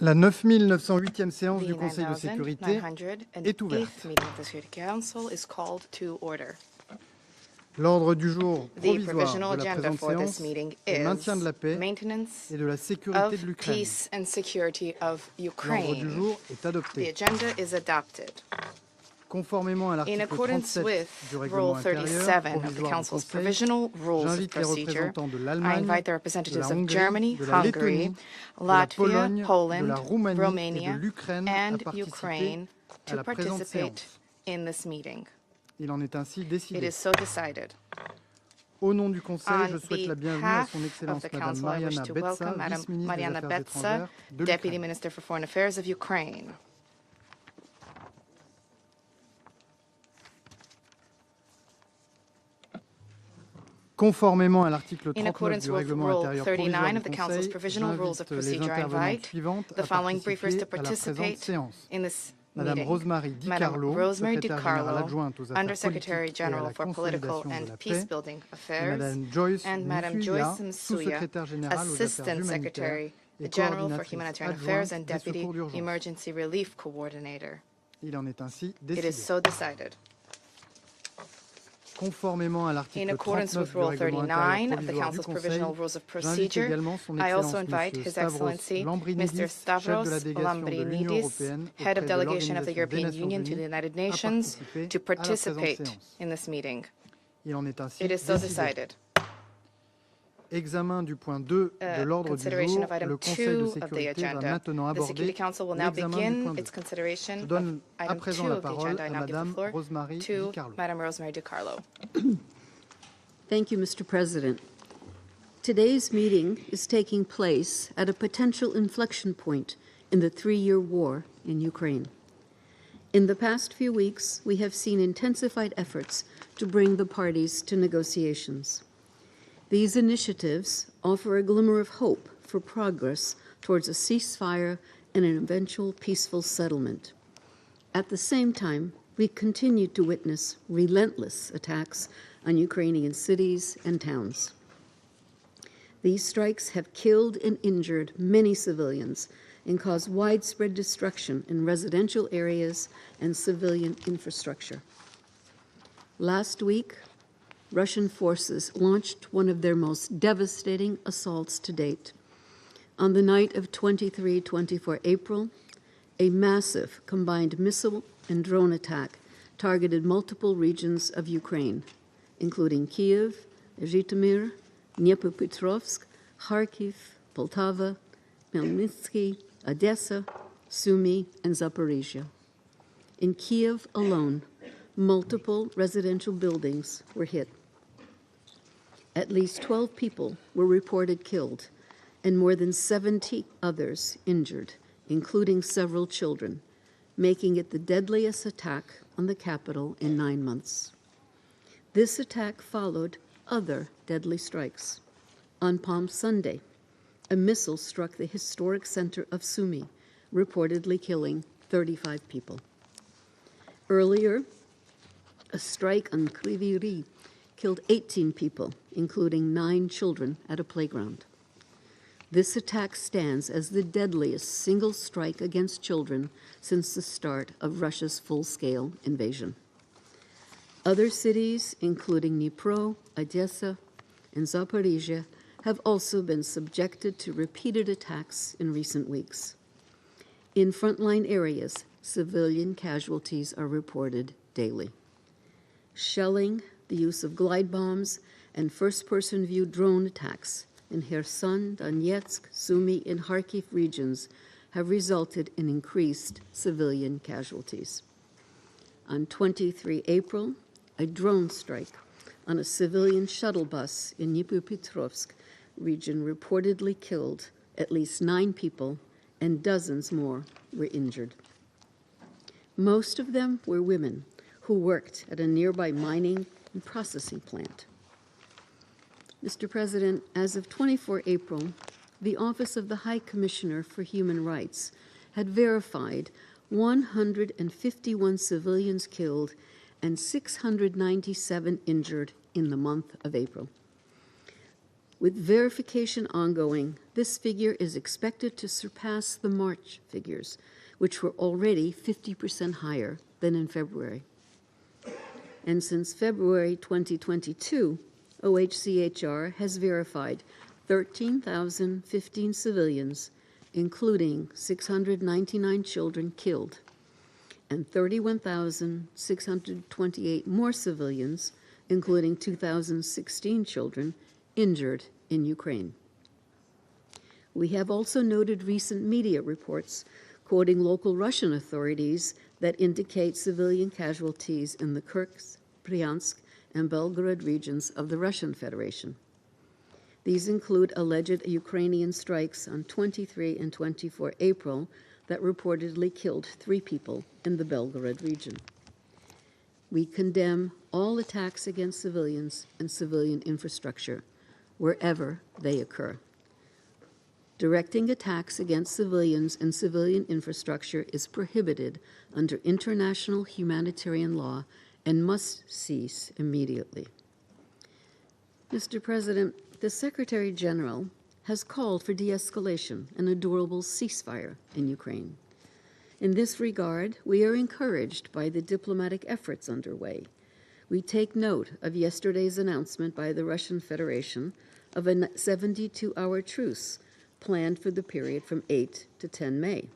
La 9908e séance du Conseil de sécurité est ouverte. L'ordre du jour provisoire de la présente séance est le maintien de la paix et de la sécurité de l'Ukraine. L'ordre du jour est adopté. Conformément à l'article 37 du règlement intérieur provisoire du Conseil, j'invite les représentants de l'Allemagne, de la Hongrie, de la Lettonie, de la Pologne, de la Roumanie et de l'Ukraine à participer à la présente séance. Il en est ainsi décidé. Au nom du Conseil, je souhaite la bienvenue à son Excellence Madame Mariana Betsa, vice-ministre des Affaires étrangères de l'Ukraine. Conformément à l'article 39 du règlement intérieur provisoire du Conseil, j'invite les intervenantes suivantes à participer à la présente séance. Madame Rosemary DiCarlo, secrétaire générale adjointe aux affaires politiques et à la consolidation de la paix, et Madame Joyce Msuya, sous-secrétaire générale aux affaires humanitaires et coordinatrice adjointe des secours d'urgence. Il en est ainsi décidé. Conformément à l'article 39 du règlement intérieur provisoire du Conseil, j'invite également son Excellence Monsieur Stavros Lambrinidis, chef de la délégation de l'Union européenne auprès de l'Organisation des Nations Unies, à participer à la présente séance. Il en est ainsi décidé. Examen du point 2 de l'ordre du jour, le Conseil de sécurité va maintenant aborder l'examen du point 2. Je donne à présent la parole à Madame Rosemary DiCarlo. Thank you, Mr. President. Today's meeting is taking place at a potential inflection point in the three-year war in Ukraine. In the past few weeks, we have seen intensified efforts to bring the parties to negotiations. These initiatives offer a glimmer of hope for progress towards a ceasefire and an eventual peaceful settlement. At the same time, we continue to witness relentless attacks on Ukrainian cities and towns. These strikes have killed and injured many civilians and caused widespread destruction in residential areas and civilian infrastructure. Last week, Russian forces launched one of their most devastating assaults to date. On the night of 23-24 April, a massive combined missile and drone attack targeted multiple regions of Ukraine, including Kyiv, Zhytomyr, Dnipropetrovsk, Kharkiv, Poltava, Khmelnytsky, Odessa, Sumy, and Zaporizhia. In Kyiv alone, multiple residential buildings were hit. At least 12 people were reported killed and more than 70 others injured, including several children, making it the deadliest attack on the capital in 9 months. This attack followed other deadly strikes. On Palm Sunday, a missile struck the historic center of Sumy, reportedly killing 35 people. Earlier, a strike on Kryvyi Rih killed 18 people, including 9 children at a playground. This attack stands as the deadliest single strike against children since the start of Russia's full-scale invasion. Other cities, including Dnipro, Odessa, and Zaporizhia, have also been subjected to repeated attacks in recent weeks. In frontline areas, civilian casualties are reported daily. Shelling, the use of glide bombs, and first-person view drone attacks in Kherson, Donetsk, Sumy, and Kharkiv regions have resulted in increased civilian casualties. On 23 April, a drone strike on a civilian shuttle bus in Dnipropetrovsk region reportedly killed at least 9 people and dozens more were injured. Most of them were women who worked at a nearby mining and processing plant. Mr. President, as of 24 April, the Office of the High Commissioner for Human Rights had verified 151 civilians killed and 697 injured in the month of April. With verification ongoing, This figure is expected to surpass the March figures, which were already 50% higher than in February. And since February 2022, OHCHR has verified 13,015 civilians, including 699 children killed, and 31,628 more civilians, including 2,016 children, injured in Ukraine. We have also noted recent media reports quoting local Russian authorities that indicate civilian casualties in the Kursk, Bryansk, and Belgorod regions of the Russian Federation. These include alleged Ukrainian strikes on 23 and 24 April that reportedly killed 3 people in the Belgorod region. We condemn all attacks against civilians and civilian infrastructure, wherever they occur. Directing attacks against civilians and civilian infrastructure is prohibited under international humanitarian law and must cease immediately. Mr. President, the Secretary General has called for de-escalation and a durable ceasefire in Ukraine. In this regard, we are encouraged by the diplomatic efforts underway. We take note of yesterday's announcement by the Russian Federation of a 72-hour truce planned for the period from 8 to 10 May.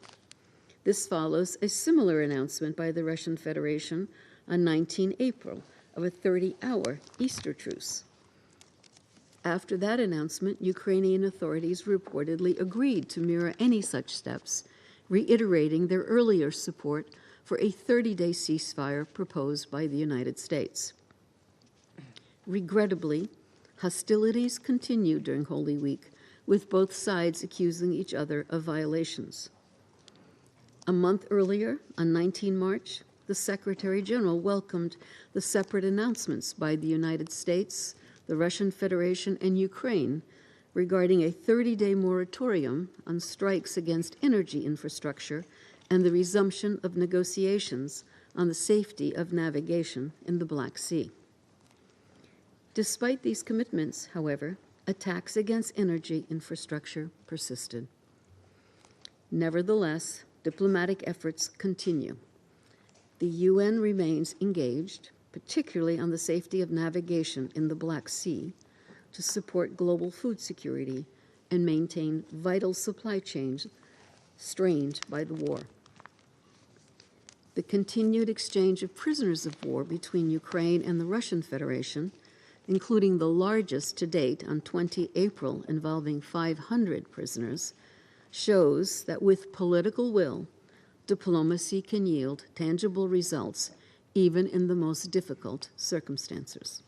This follows a similar announcement by the Russian Federation on 19 April of a 30-hour Easter truce. After that announcement, Ukrainian authorities reportedly agreed to mirror any such steps, reiterating their earlier support for a 30-day ceasefire proposed by the United States. Regrettably, hostilities continued during Holy Week, with both sides accusing each other of violations. A month earlier, on 19 March, the Secretary General welcomed the separate announcements by the United States, the Russian Federation, and Ukraine regarding a 30-day moratorium on strikes against energy infrastructure and the resumption of negotiations on the safety of navigation in the Black Sea. Despite these commitments, however, attacks against energy infrastructure persisted. Nevertheless, diplomatic efforts continue. The UN remains engaged, particularly on the safety of navigation in the Black Sea, to support global food security and maintain vital supply chains strained by the war. The continued exchange of prisoners of war between Ukraine and the Russian Federation, including the largest to date on 20 April involving 500 prisoners, shows that with political will, diplomacy can yield tangible results even in the most difficult circumstances.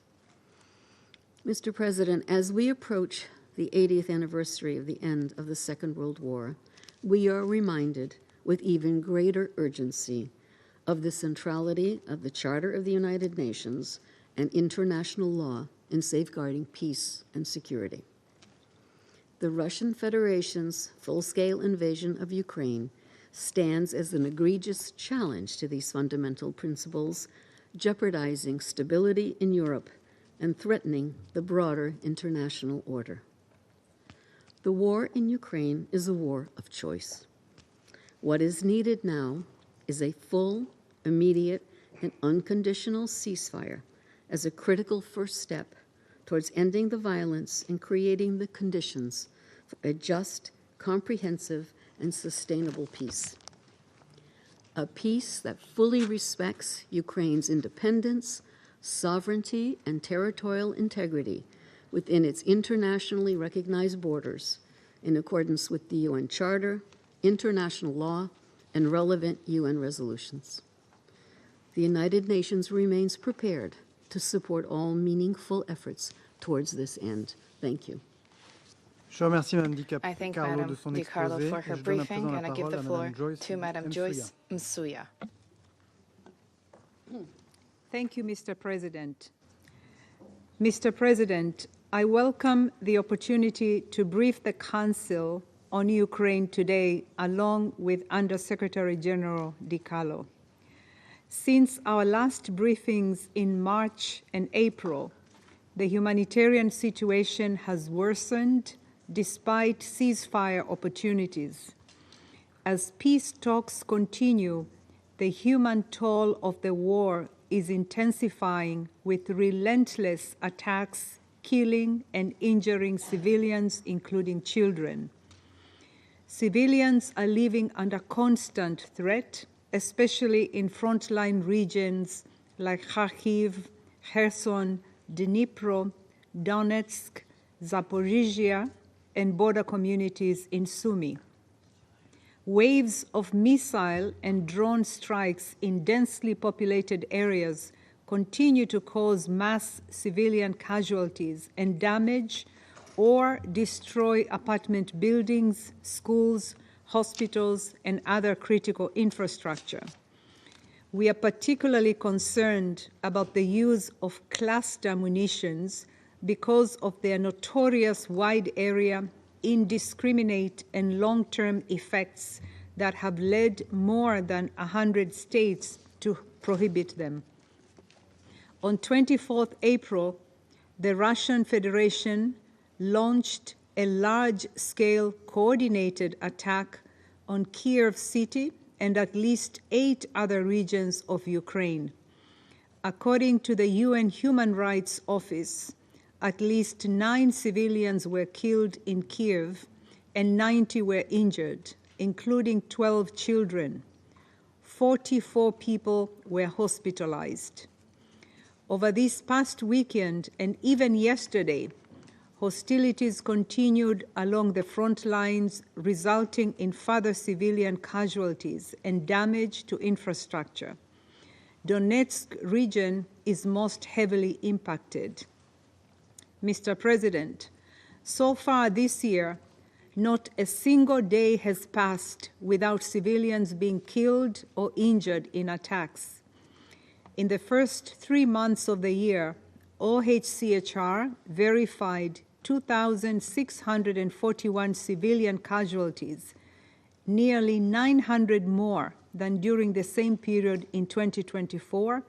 Mr. President, as we approach the 80th anniversary of the end of the Second World War, we are reminded with even greater urgency of the centrality of the Charter of the United Nations and international law in safeguarding peace and security. The Russian Federation's full-scale invasion of Ukraine stands as an egregious challenge to these fundamental principles, jeopardizing stability in Europe and threatening the broader international order. The war in Ukraine is a war of choice. What is needed now is a full, immediate, and unconditional ceasefire as a critical first step towards ending the violence and creating the conditions for a just, comprehensive, and sustainable peace. A peace that fully respects Ukraine's independence, sovereignty, and territorial integrity within its internationally recognized borders in accordance with the UN Charter, international law, and relevant UN resolutions. The United Nations remains prepared to support all meaningful efforts towards this end. Thank you. I thank Madam Di Carlo for her briefing, and I give the floor to Madam Joyce Msuya. Thank you, Mr. President. Mr. President, I welcome the opportunity to brief the Council on Ukraine today, along with Under-Secretary General Di Carlo. Since our last briefings in March and April, the humanitarian situation has worsened despite ceasefire opportunities. As peace talks continue, the human toll of the war is intensifying with relentless attacks, killing and injuring civilians, including children. Civilians are living under constant threat, especially in frontline regions like Kharkiv, Kherson, Dnipro, Donetsk, Zaporizhia, and border communities in Sumy. Waves of missile and drone strikes in densely populated areas continue to cause mass civilian casualties and damage or destroy apartment buildings, schools, hospitals, and other critical infrastructure. We are particularly concerned about the use of cluster munitions because of their notorious wide area, indiscriminate, and long-term effects that have led more than 100 states to prohibit them. On 24th April, the Russian Federation launched a large-scale coordinated attack on Kyiv city and at least 8 other regions of Ukraine. According to the UN Human Rights Office, at least 9 civilians were killed in Kyiv and 90 were injured, including 12 children. 44 people were hospitalized. Over this past weekend and even yesterday, hostilities continued along the front lines, resulting in further civilian casualties and damage to infrastructure. Donetsk region is most heavily impacted. Mr. President, so far this year, not a single day has passed without civilians being killed or injured in attacks. In the first 3 months of the year, OHCHR verified 2,641 civilian casualties, nearly 900 more than during the same period in 2024,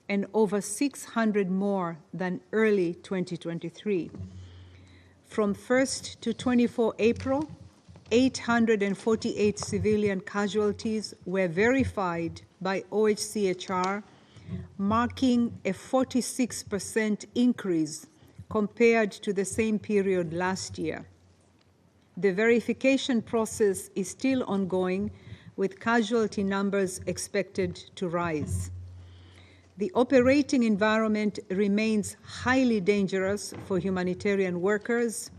and over 600 more than early 2023. From 1st to 24 April, 848 civilian casualties were verified by OHCHR, marking a 46% increase compared to the same period last year. The verification process is still ongoing, with casualty numbers expected to rise. The operating environment remains highly dangerous for humanitarian workers.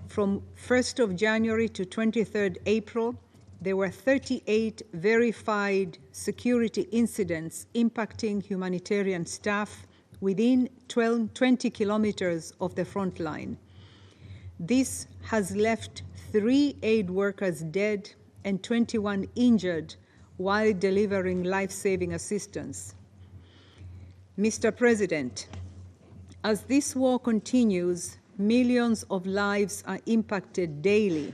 From 1st of January to 23rd April, there were 38 verified security incidents impacting humanitarian staff within 20 kilometers of the front line. This has left 3 aid workers dead and 21 injured while delivering life-saving assistance. Mr. President, as this war continues, millions of lives are impacted daily.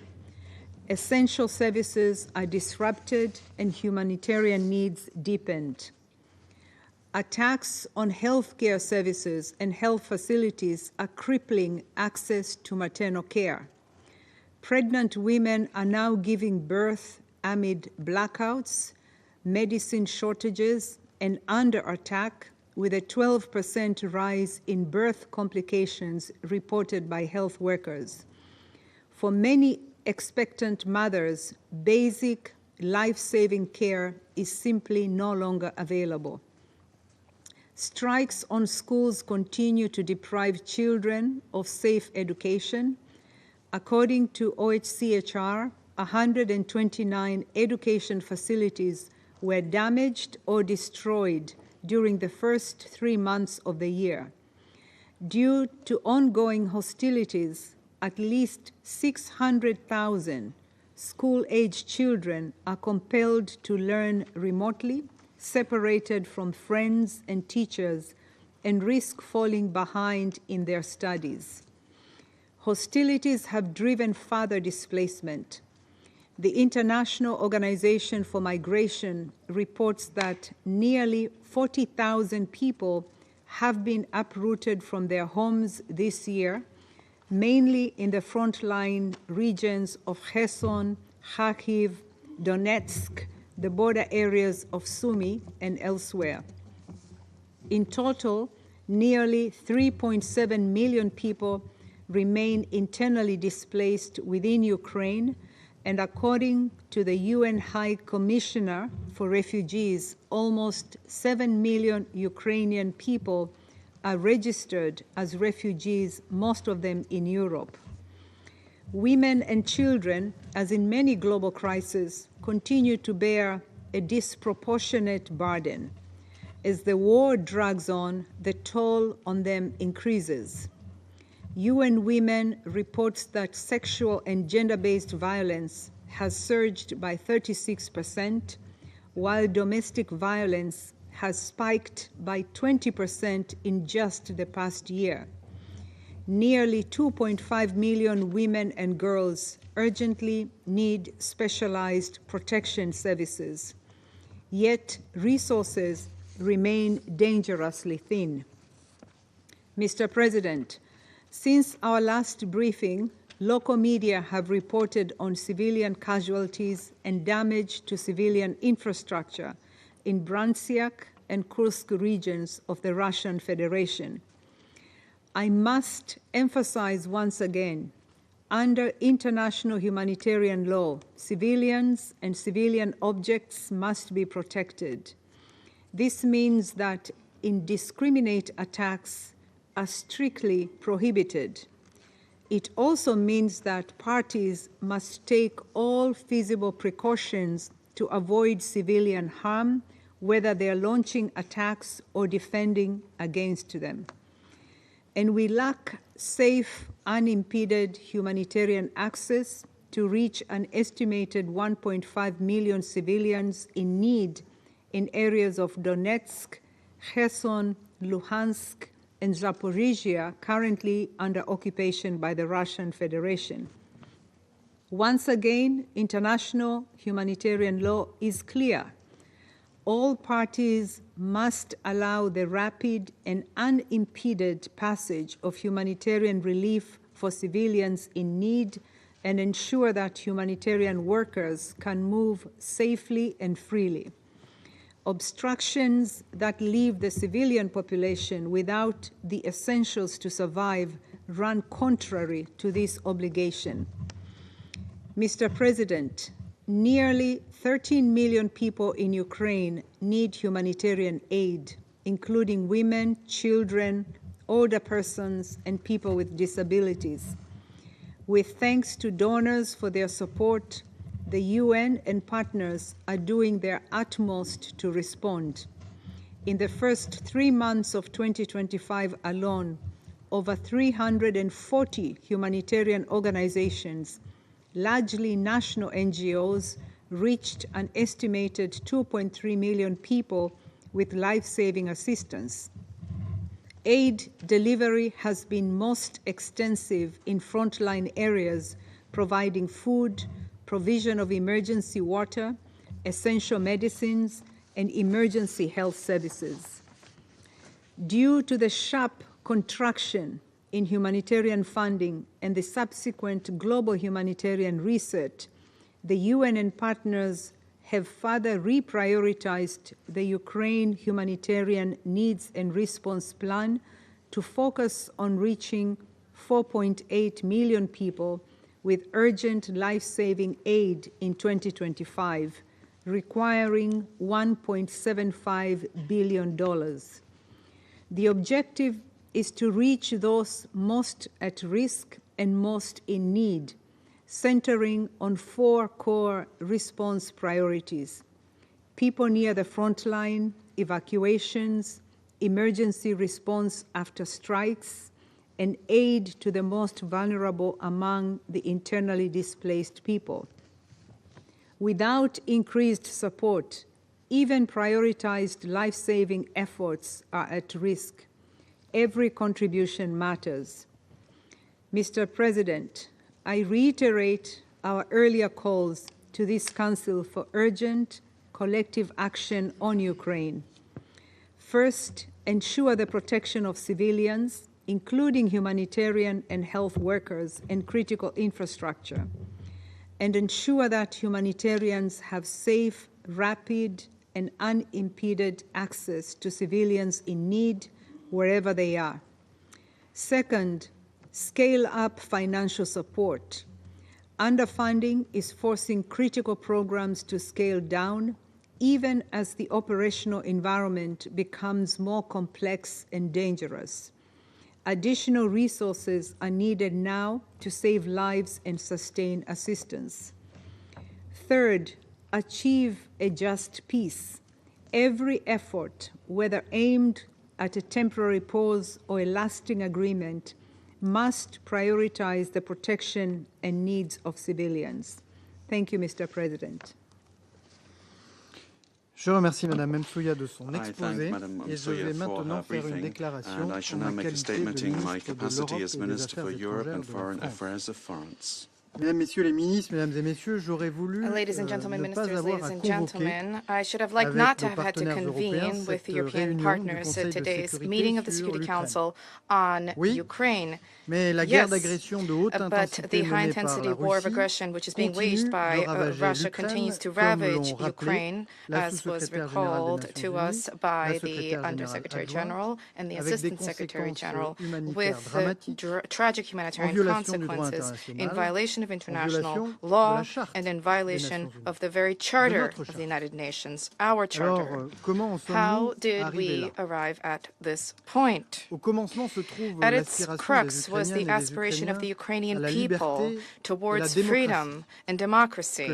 Essential services are disrupted and humanitarian needs deepened. Attacks on healthcare services and health facilities are crippling access to maternal care. Pregnant women are now giving birth amid blackouts, medicine shortages, and under attack, with a 12% rise in birth complications reported by health workers. For many expectant mothers, basic life-saving care is simply no longer available. Strikes on schools continue to deprive children of safe education. According to OHCHR, 129 education facilities were damaged or destroyed during the first 3 months of the year. Due to ongoing hostilities, at least 600,000 school-age children are compelled to learn remotely, separated from friends and teachers, and risk falling behind in their studies. Hostilities have driven further displacement. The International Organization for Migration reports that nearly 40,000 people have been uprooted from their homes this year, mainly in the frontline regions of Kherson, Kharkiv, Donetsk, the border areas of Sumy, and elsewhere. In total, nearly 3.7 million people remain internally displaced within Ukraine, and according to the UN High Commissioner for Refugees, almost 7 million Ukrainian people are registered as refugees, most of them in Europe. Women and children, as in many global crises, continue to bear a disproportionate burden. As the war drags on, the toll on them increases. UN Women reports that sexual and gender-based violence has surged by 36%, while domestic violence has spiked by 20% in just the past year. Nearly 2.5 million women and girls urgently need specialized protection services, yet resources remain dangerously thin. Mr. President, since our last briefing, local media have reported on civilian casualties and damage to civilian infrastructure in Bryansk and Kursk regions of the Russian Federation. I must emphasize once again, under international humanitarian law, civilians and civilian objects must be protected. This means that indiscriminate attacks are strictly prohibited. It also means that parties must take all feasible precautions to avoid civilian harm, whether they are launching attacks or defending against them. And we lack safe, unimpeded humanitarian access to reach an estimated 1.5 million civilians in need in areas of Donetsk, Kherson, Luhansk, and Zaporizhia, currently under occupation by the Russian Federation. Once again, international humanitarian law is clear. All parties must allow the rapid and unimpeded passage of humanitarian relief for civilians in need and ensure that humanitarian workers can move safely and freely. Obstructions that leave the civilian population without the essentials to survive run contrary to this obligation. Mr. President, nearly 13 million people in Ukraine need humanitarian aid, including women, children, older persons, and people with disabilities. With thanks to donors for their support, the UN and partners are doing their utmost to respond. In the first 3 months of 2025 alone, over 340 humanitarian organizations, largely national NGOs, reached an estimated 2.3 million people with life-saving assistance. Aid delivery has been most extensive in frontline areas, providing food, provision of emergency water, essential medicines, and emergency health services. Due to the sharp contraction in humanitarian funding and the subsequent global humanitarian reset, the UN and partners have further reprioritized the Ukraine humanitarian needs and response plan to focus on reaching 4.8 million people with urgent life-saving aid in 2025, requiring $1.75 billion. The objective is to reach those most at risk and most in need, centering on 4 core response priorities: people near the front line, evacuations, emergency response after strikes, and aid to the most vulnerable among the internally displaced people. Without increased support, even prioritized life-saving efforts are at risk. Every contribution matters. Mr. President, I reiterate our earlier calls to this Council for urgent, collective action on Ukraine. First, ensure the protection of civilians, including humanitarian and health workers and critical infrastructure, and ensure that humanitarians have safe, rapid, and unimpeded access to civilians in need wherever they are. Second, scale up financial support. Underfunding is forcing critical programs to scale down, even as the operational environment becomes more complex and dangerous. Additional resources are needed now to save lives and sustain assistance. Third, achieve a just peace. Every effort, whether aimed at a temporary pause or a lasting agreement, must prioritize the protection and needs of civilians. Thank you, Mr. President. Je remercie Madame Msuya de son exposé et je vais maintenant faire une déclaration en ma qualité de ministre de l'Europe et des Affaires étrangères de France. Mesdames, Messieurs les ministres, Mesdames et Messieurs, j'aurais voulu Ladies and gentlemen, ne pas ministers, avoir ladies à and convoquer gentlemen, I should have liked not to have had to convene with European partners today's meeting of the Security Council on Ukraine. Mais la guerre d'agression de haute But intensité the menée par la high-intensity war of Russie aggression, which is being waged by Russia, continues to ravage Ukraine, as was recalled to us by the Undersecretary General and the Assistant Secretary General, with tragic humanitarian consequences in violation of international law and in violation of the very Charter of the United Nations, our Charter. How did we arrive at this point? At its crux was the aspiration of the Ukrainian people towards freedom and democracy,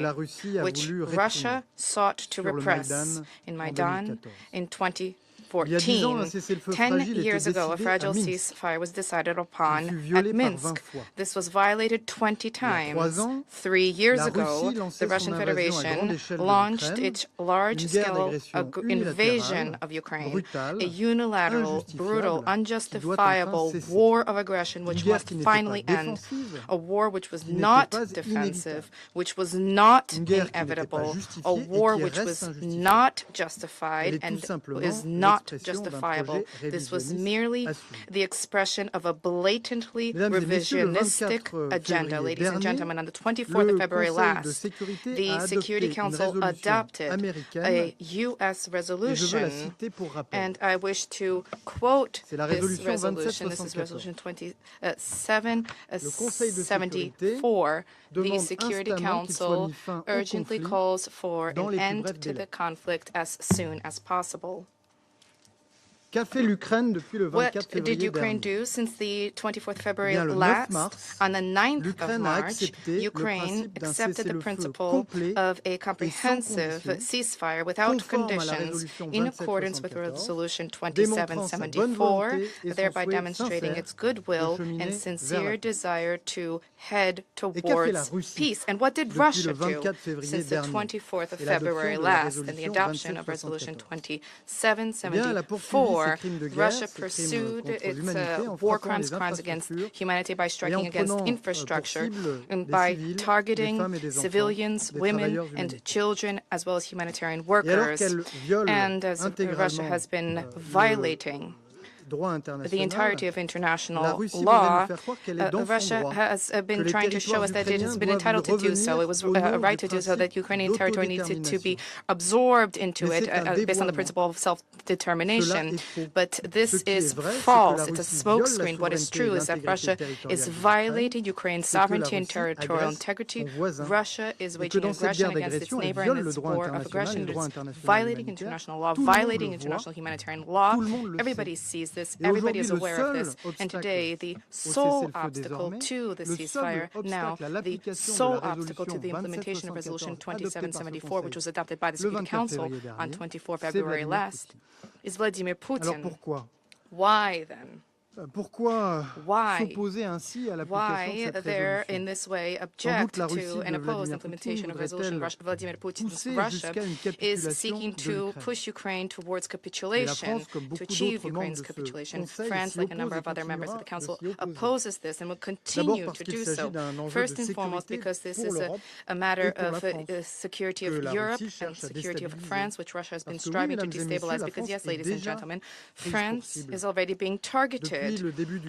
which Russia sought to repress in Maidan in 2014. 10 years ago, a fragile ceasefire was decided upon at Minsk. This was violated 20 times. 3 years ago, the Russian Federation launched its large-scale invasion of Ukraine, a unilateral, brutal, unjustifiable war of aggression which must finally end, a war which was not defensive, which was not inevitable, a war which was not justified and is not justifiable. This was merely the expression of a blatantly revisionistic agenda. Ladies and gentlemen, on the 24th of February last, the Security Council adopted a U.S. resolution, and I wish to quote this resolution. This is Resolution 2774. The Security Council urgently calls for an end to the conflict as soon as possible. What did Ukraine do since the 24th of February last? On the 9th of March, Ukraine accepted the principle of a comprehensive ceasefire without conditions in accordance with Resolution 2774, thereby demonstrating its goodwill and sincere desire to head towards peace. And what did Russia do since the 24th of February last and the adoption of Resolution 2774? Russia pursued its war crimes against humanity by striking against infrastructure and by targeting civilians, women, and children, as well as humanitarian workers. And as Russia has been violating the entirety of international law, Russia has been trying to show us that it has been entitled to do so. It was a right to do so, that Ukrainian territory needed to be absorbed into it based on the principle of self-determination. But this is false. It's a smokescreen. What is true is that Russia is violating Ukraine's sovereignty and territorial integrity. Russia is waging aggression against its neighbor, and its war of aggression is violating international law, violating international humanitarian law. Everybody sees this. Everybody is aware of this. And today, the sole obstacle to the ceasefire, now the sole obstacle to the implementation of Resolution 2774, which was adopted by the Security Council on 24 February last, is Vladimir Putin. Why then? Why there in this way object to and oppose implementation of resolution? Vladimir Putin's Russia is seeking to push Ukraine towards capitulation, to achieve Ukraine's capitulation. France, like a number of other members of the Council, opposes this and will continue to do so. First and foremost, because this is a matter of security of Europe and security of France, which Russia has been striving to destabilize. Because yes, ladies and gentlemen, France is already being targeted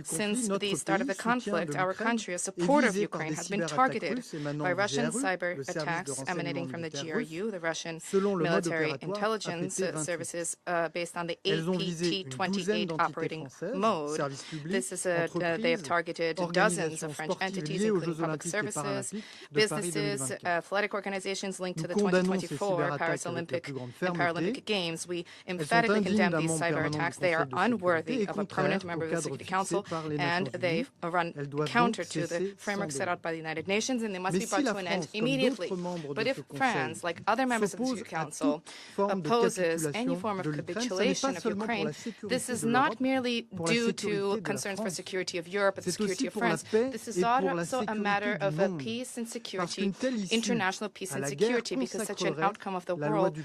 Since the start of the conflict, our country, as support of Ukraine, has been targeted by Russian cyber attacks emanating from the GRU, the Russian military intelligence services, based on the APT-28 operating mode. This is they have targeted dozens of French entities, including public services, businesses, athletic organizations linked to the 2024 Paris Olympic and Paralympic Games. We emphatically condemn these cyber attacks. They are unworthy of a permanent member of the Security Council, and they run counter to the framework set out by the United Nations, and they must be brought to an end immediately. But if France, like other members of the Security Council, opposes any form of capitulation of Ukraine, this is not merely due to concerns for security of Europe and the security of France. This is also a matter of peace and security, international peace and security, because such an outcome of the world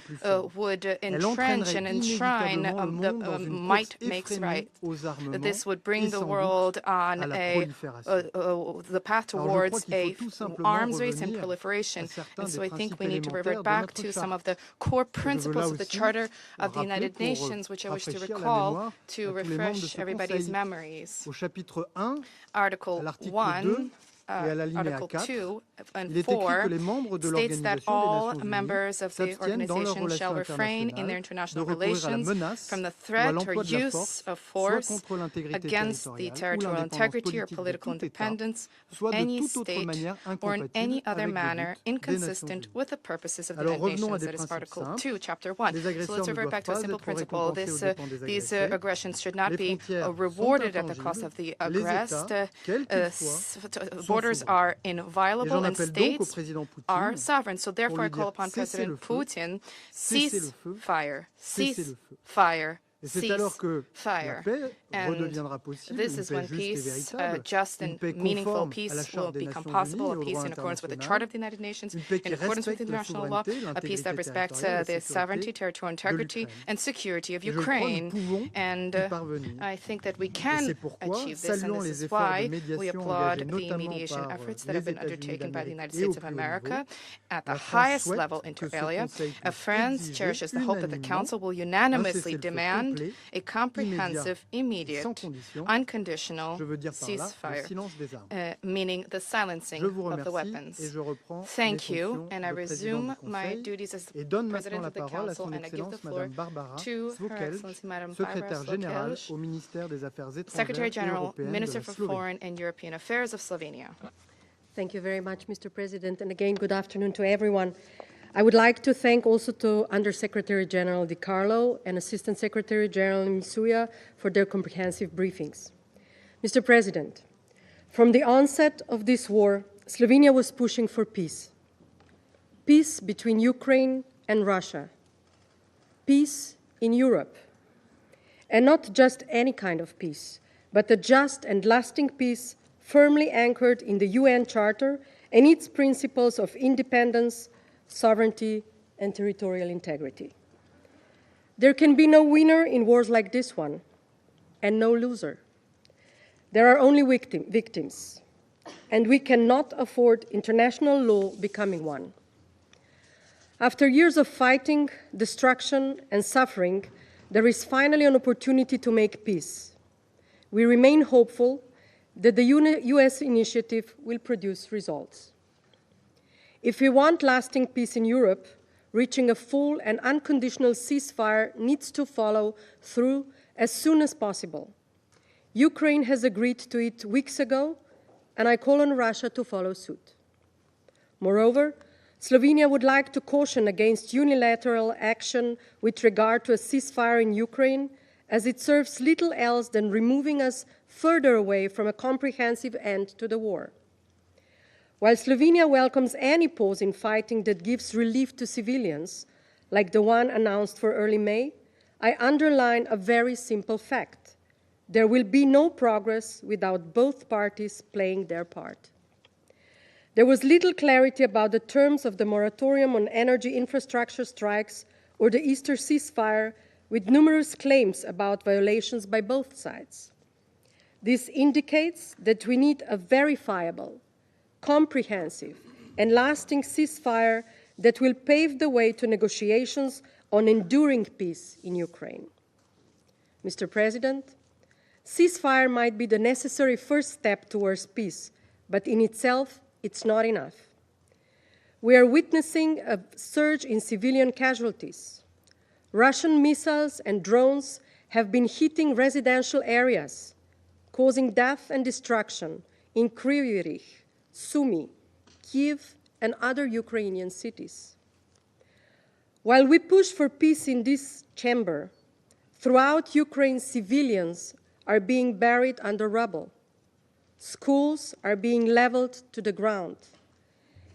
would entrench and enshrine the might makes right. This would bring the world on the path towards a arms race and proliferation. And so I think we need to revert back to some of the core principles of the Charter of the United Nations, which I wish to recall to refresh everybody's memories. Article 1, Article 2 and 4 states that all members of the organization shall refrain in their international relations from the threat or use of force against the territorial integrity or political independence of any state or in any other manner inconsistent with the purposes of the United Nations. That is Article 2, Chapter 1. So let's revert back to a simple principle. These aggressions should not be rewarded at the cost of the aggressed. Borders are inviolable and states are sovereign. So therefore I call upon President Putin, cease fire, cease fire, cease fire. And this is when peace, just and meaningful peace will become possible, a peace in accordance with the Charter of the United Nations, in accordance with international law, a peace that respects the sovereignty, territorial integrity, and security of Ukraine. And I think that we can achieve this, and this is why we applaud the mediation efforts that have been undertaken by the United States of America at the highest level inter alia. France cherishes the hope that the Council will unanimously demand a comprehensive, immediate, unconditional ceasefire, meaning the silencing of the weapons. Thank you, and I resume my duties as the President of the Council, and I give the floor to Her Excellency Madame Barbara Slotkelj, Secretary General, Minister for Foreign and European Affairs of Slovenia. Thank you very much, Mr. President, and again, good afternoon to everyone. I would like to thank also to Under-Secretary General Di Carlo and Assistant Secretary General Msuya for their comprehensive briefings. Mr. President, from the onset of this war, Slovenia was pushing for peace. Peace between Ukraine and Russia. Peace in Europe. And not just any kind of peace, but a just and lasting peace firmly anchored in the UN Charter and its principles of independence, sovereignty, and territorial integrity. There can be no winner in wars like this one, and no loser. There are only victims, and we cannot afford international law becoming one. After years of fighting, destruction, and suffering, there is finally an opportunity to make peace. We remain hopeful that the US initiative will produce results. If we want lasting peace in Europe, reaching a full and unconditional ceasefire needs to follow through as soon as possible. Ukraine has agreed to it weeks ago, and I call on Russia to follow suit. Moreover, Slovenia would like to caution against unilateral action with regard to a ceasefire in Ukraine, as it serves little else than removing us further away from a comprehensive end to the war. While Slovenia welcomes any pause in fighting that gives relief to civilians, like the one announced for early May, I underline a very simple fact. There will be no progress without both parties playing their part. There was little clarity about the terms of the moratorium on energy infrastructure strikes or the Easter ceasefire, with numerous claims about violations by both sides. This indicates that we need a verifiable, comprehensive, and lasting ceasefire that will pave the way to negotiations on enduring peace in Ukraine. Mr. President, Ceasefire might be the necessary first step towards peace, but in itself, it's not enough. We are witnessing a surge in civilian casualties. Russian missiles and drones have been hitting residential areas, causing death and destruction in Kryvyi Rih, Sumy, Kyiv, and other Ukrainian cities. While we push for peace in this chamber, throughout Ukraine, civilians are being buried under rubble. Schools are being leveled to the ground,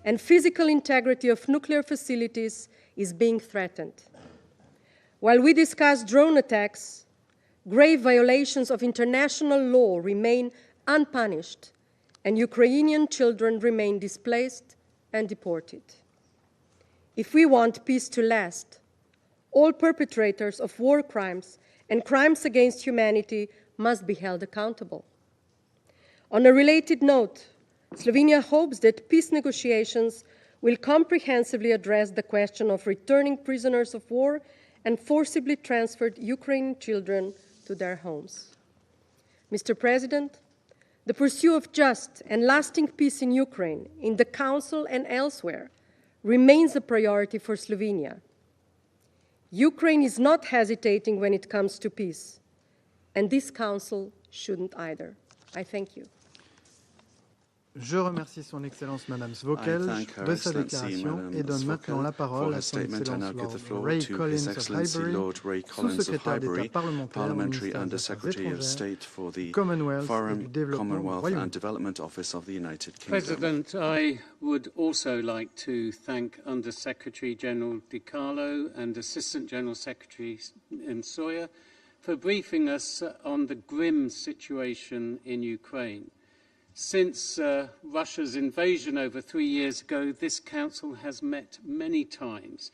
and physical integrity of nuclear facilities is being threatened. While we discuss drone attacks, grave violations of international law remain unpunished, and Ukrainian children remain displaced and deported. If we want peace to last, all perpetrators of war crimes and crimes against humanity must be held accountable. On a related note, Slovenia hopes that peace negotiations will comprehensively address the question of returning prisoners of war and forcibly transferred Ukrainian children to their homes. Mr. President, the pursuit of just and lasting peace in Ukraine, in the Council and elsewhere, remains a priority for Slovenia. Ukraine is not hesitating when it comes to peace, and this Council shouldn't either. I thank you. Je remercie son Excellence Madame Svokel de sa déclaration et donne maintenant la parole à son Excellence Lord Ray Collins of Highbury, sous-secrétaire d'État parlementaire au ministère des Affaires étrangères, du Commonwealth et du développement du Royaume-Uni. President, I would also like to thank Under-Secretary General Di Carlo and Assistant General Secretary Msuya for briefing us on the grim situation in Ukraine. Since Russia's invasion over 3 years ago, this Council has met many times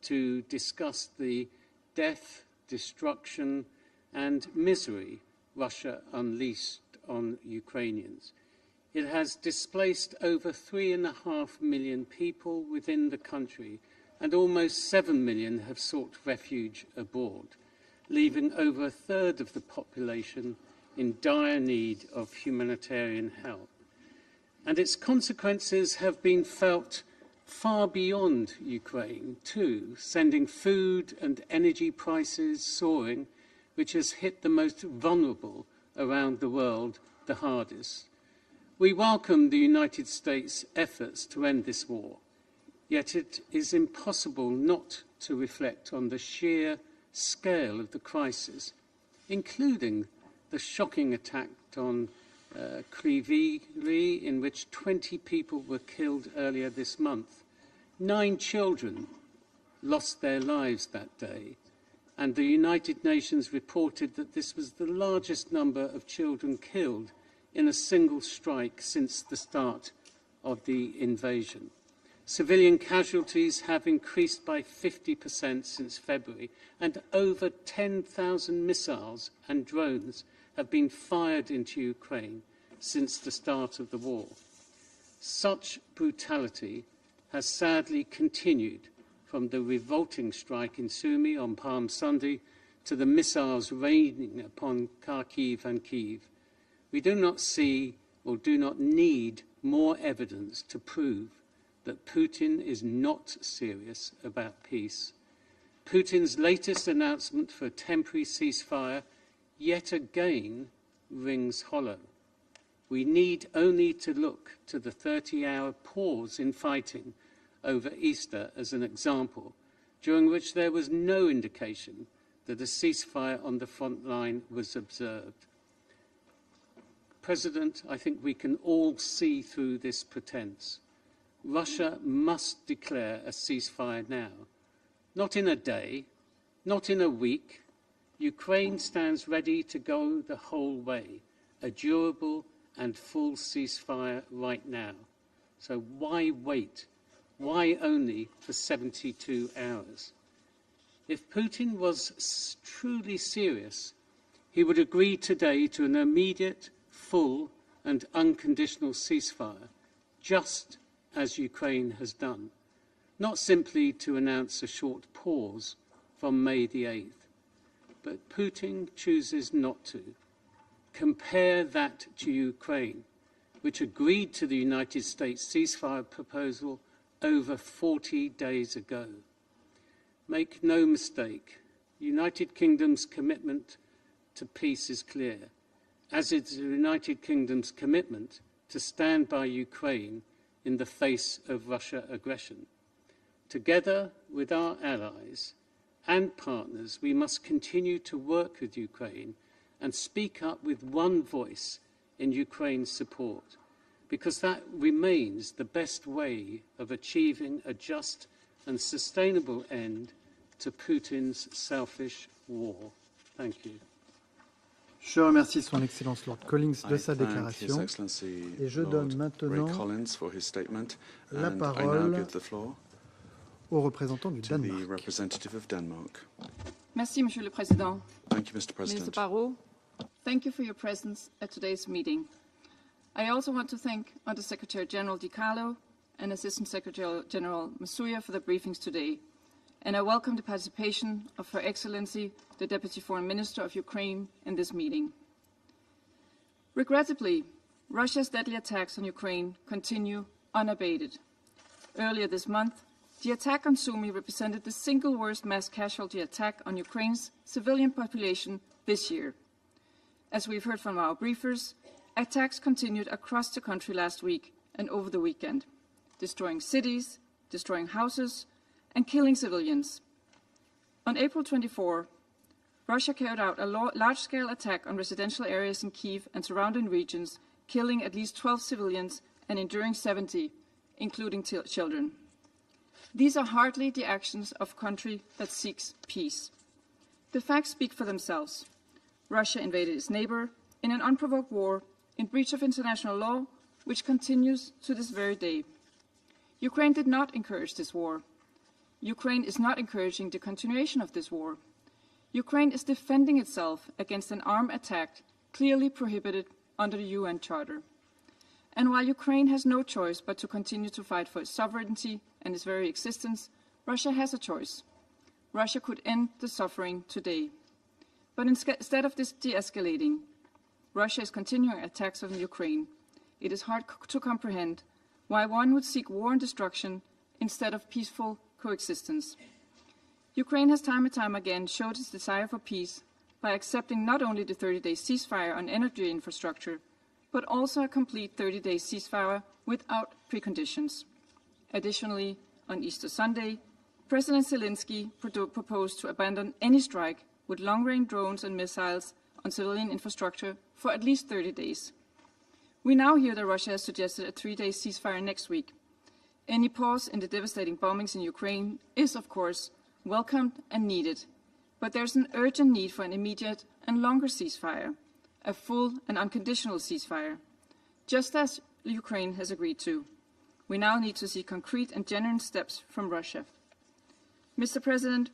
to discuss the death, destruction, and misery Russia unleashed on Ukrainians. It has displaced over 3.5 million people within the country, and almost 7 million have sought refuge abroad, leaving over a third of the population in dire need of humanitarian help. And its consequences have been felt far beyond Ukraine too, sending food and energy prices soaring, which has hit the most vulnerable around the world the hardest. We welcome the United States' efforts to end this war, yet it is impossible not to reflect on the sheer scale of the crisis, including the shocking attack on Kryvyi Rih, in which 20 people were killed earlier this month. 9 children lost their lives that day, and the United Nations reported that this was the largest number of children killed in a single strike since the start of the invasion. Civilian casualties have increased by 50% since February, and over 10,000 missiles and drones have been fired into Ukraine since the start of the war. Such brutality has sadly continued from the revolting strike in Sumy on Palm Sunday to the missiles raining upon Kharkiv and Kyiv. We do not see or do not need more evidence to prove that Putin is not serious about peace. Putin's latest announcement for a temporary ceasefire yet again rings hollow. We need only to look to the 30-hour pause in fighting over Easter as an example, during which there was no indication that a ceasefire on the front line was observed. President, I think we can all see through this pretense. Russia must declare a ceasefire now. Not in a day, not in a week. Ukraine stands ready to go the whole way, a durable and full ceasefire right now. So why wait? Why only for 72 hours? If Putin was truly serious, he would agree today to an immediate, full and unconditional ceasefire, just as Ukraine has done, not simply to announce a short pause from May the 8th. But Putin chooses not to. Compare that to Ukraine, which agreed to the United States ceasefire proposal over 40 days ago. Make no mistake, United Kingdom's commitment to peace is clear, as is the United Kingdom's commitment to stand by Ukraine in the face of Russian aggression. Together with our allies and partners, we must continue to work with Ukraine and speak up with one voice in Ukraine's support, because that remains the best way of achieving a just and sustainable end to Putin's selfish war. Thank you. Je remercie Son Excellence Lord Collins de sa déclaration et je donne maintenant la parole au représentant du Danemark. Merci, Monsieur le Président. Thank you, Mr. President. Minister Barrot, thank you for your presence at today's meeting. I also want to thank Under-Secretary General Di Carlo and Assistant Secretary General Msuya for the briefings today, and I welcome the participation of Her Excellency, the Deputy Foreign Minister of Ukraine, in this meeting. Regrettably, Russia's deadly attacks on Ukraine continue unabated. Earlier this month, the attack on Sumy represented the single worst mass casualty attack on Ukraine's civilian population this year. As we've heard from our briefers, attacks continued across the country last week and over the weekend, destroying cities, destroying houses, and killing civilians. On April 24, Russia carried out a large-scale attack on residential areas in Kyiv and surrounding regions, killing at least 12 civilians and injuring 70, including children. These are hardly the actions of a country that seeks peace. The facts speak for themselves. Russia invaded its neighbor in an unprovoked war in breach of international law, which continues to this very day. Ukraine did not encourage this war. Ukraine is not encouraging the continuation of this war. Ukraine is defending itself against an armed attack clearly prohibited under the UN Charter. And while Ukraine has no choice but to continue to fight for its sovereignty and its very existence, Russia has a choice. Russia could end the suffering today. But instead of this de-escalating, Russia is continuing attacks on Ukraine. It is hard to comprehend why one would seek war and destruction instead of peaceful coexistence. Ukraine has time and time again showed its desire for peace by accepting not only the 30-day ceasefire on energy infrastructure, but also a complete 30-day ceasefire without preconditions. Additionally, on Easter Sunday, President Zelensky proposed to abandon any strike with long-range drones and missiles on civilian infrastructure for at least 30 days. We now hear that Russia has suggested a 3-day ceasefire next week. Any pause in the devastating bombings in Ukraine is, of course, welcomed and needed, but there's an urgent need for an immediate and longer ceasefire, a full and unconditional ceasefire, just as Ukraine has agreed to. We now need to see concrete and genuine steps from Russia. Mr. President,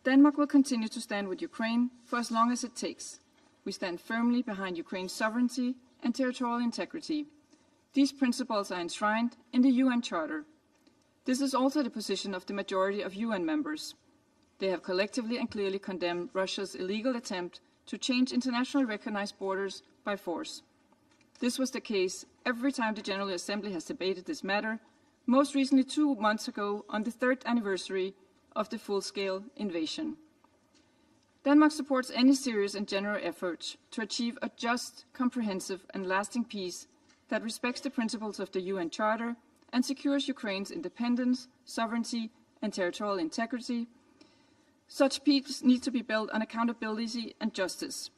Denmark will continue to stand with Ukraine for as long as it takes. We stand firmly behind Ukraine's sovereignty and territorial integrity. These principles are enshrined in the UN Charter. This is also the position of the majority of UN members. They have collectively and clearly condemned Russia's illegal attempt to change internationally recognized borders by force. This was the case every time the General Assembly has debated this matter, most recently 2 months ago on the 3rd anniversary of the full-scale invasion. Denmark supports any serious and general efforts to achieve a just, comprehensive and lasting peace that respects the principles of the UN Charter and secures Ukraine's independence, sovereignty and territorial integrity. Such peace needs to be built on accountability and justice.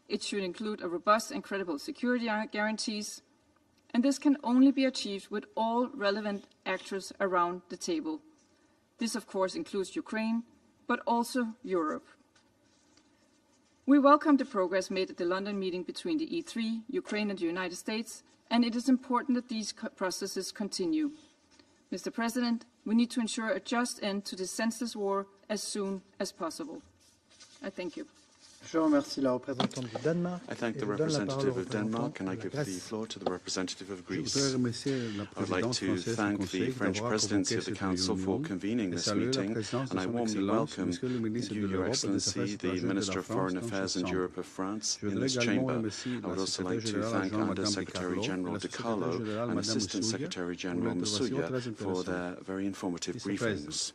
It should include a robust and credible security guarantees, and this can only be achieved with all relevant actors around the table. This, of course, includes Ukraine, but also Europe. We welcome the progress made at the London meeting between the E3, Ukraine and the United States, and it is important that these processes continue. Mr. President, we need to ensure a just end to this senseless war as soon as possible. I thank you. Je remercie la représentante du Danemark. I thank the representative of Denmark, and I give the floor to the representative of Greece. I would like to thank the French presidency of the Council for convening this meeting, and I warmly welcome you, Your Excellency, the Minister of Foreign Affairs and Europe of France, in this chamber. I would also like to thank Under Secretary General De Carlo and Assistant Secretary General Msuya for their very informative briefings.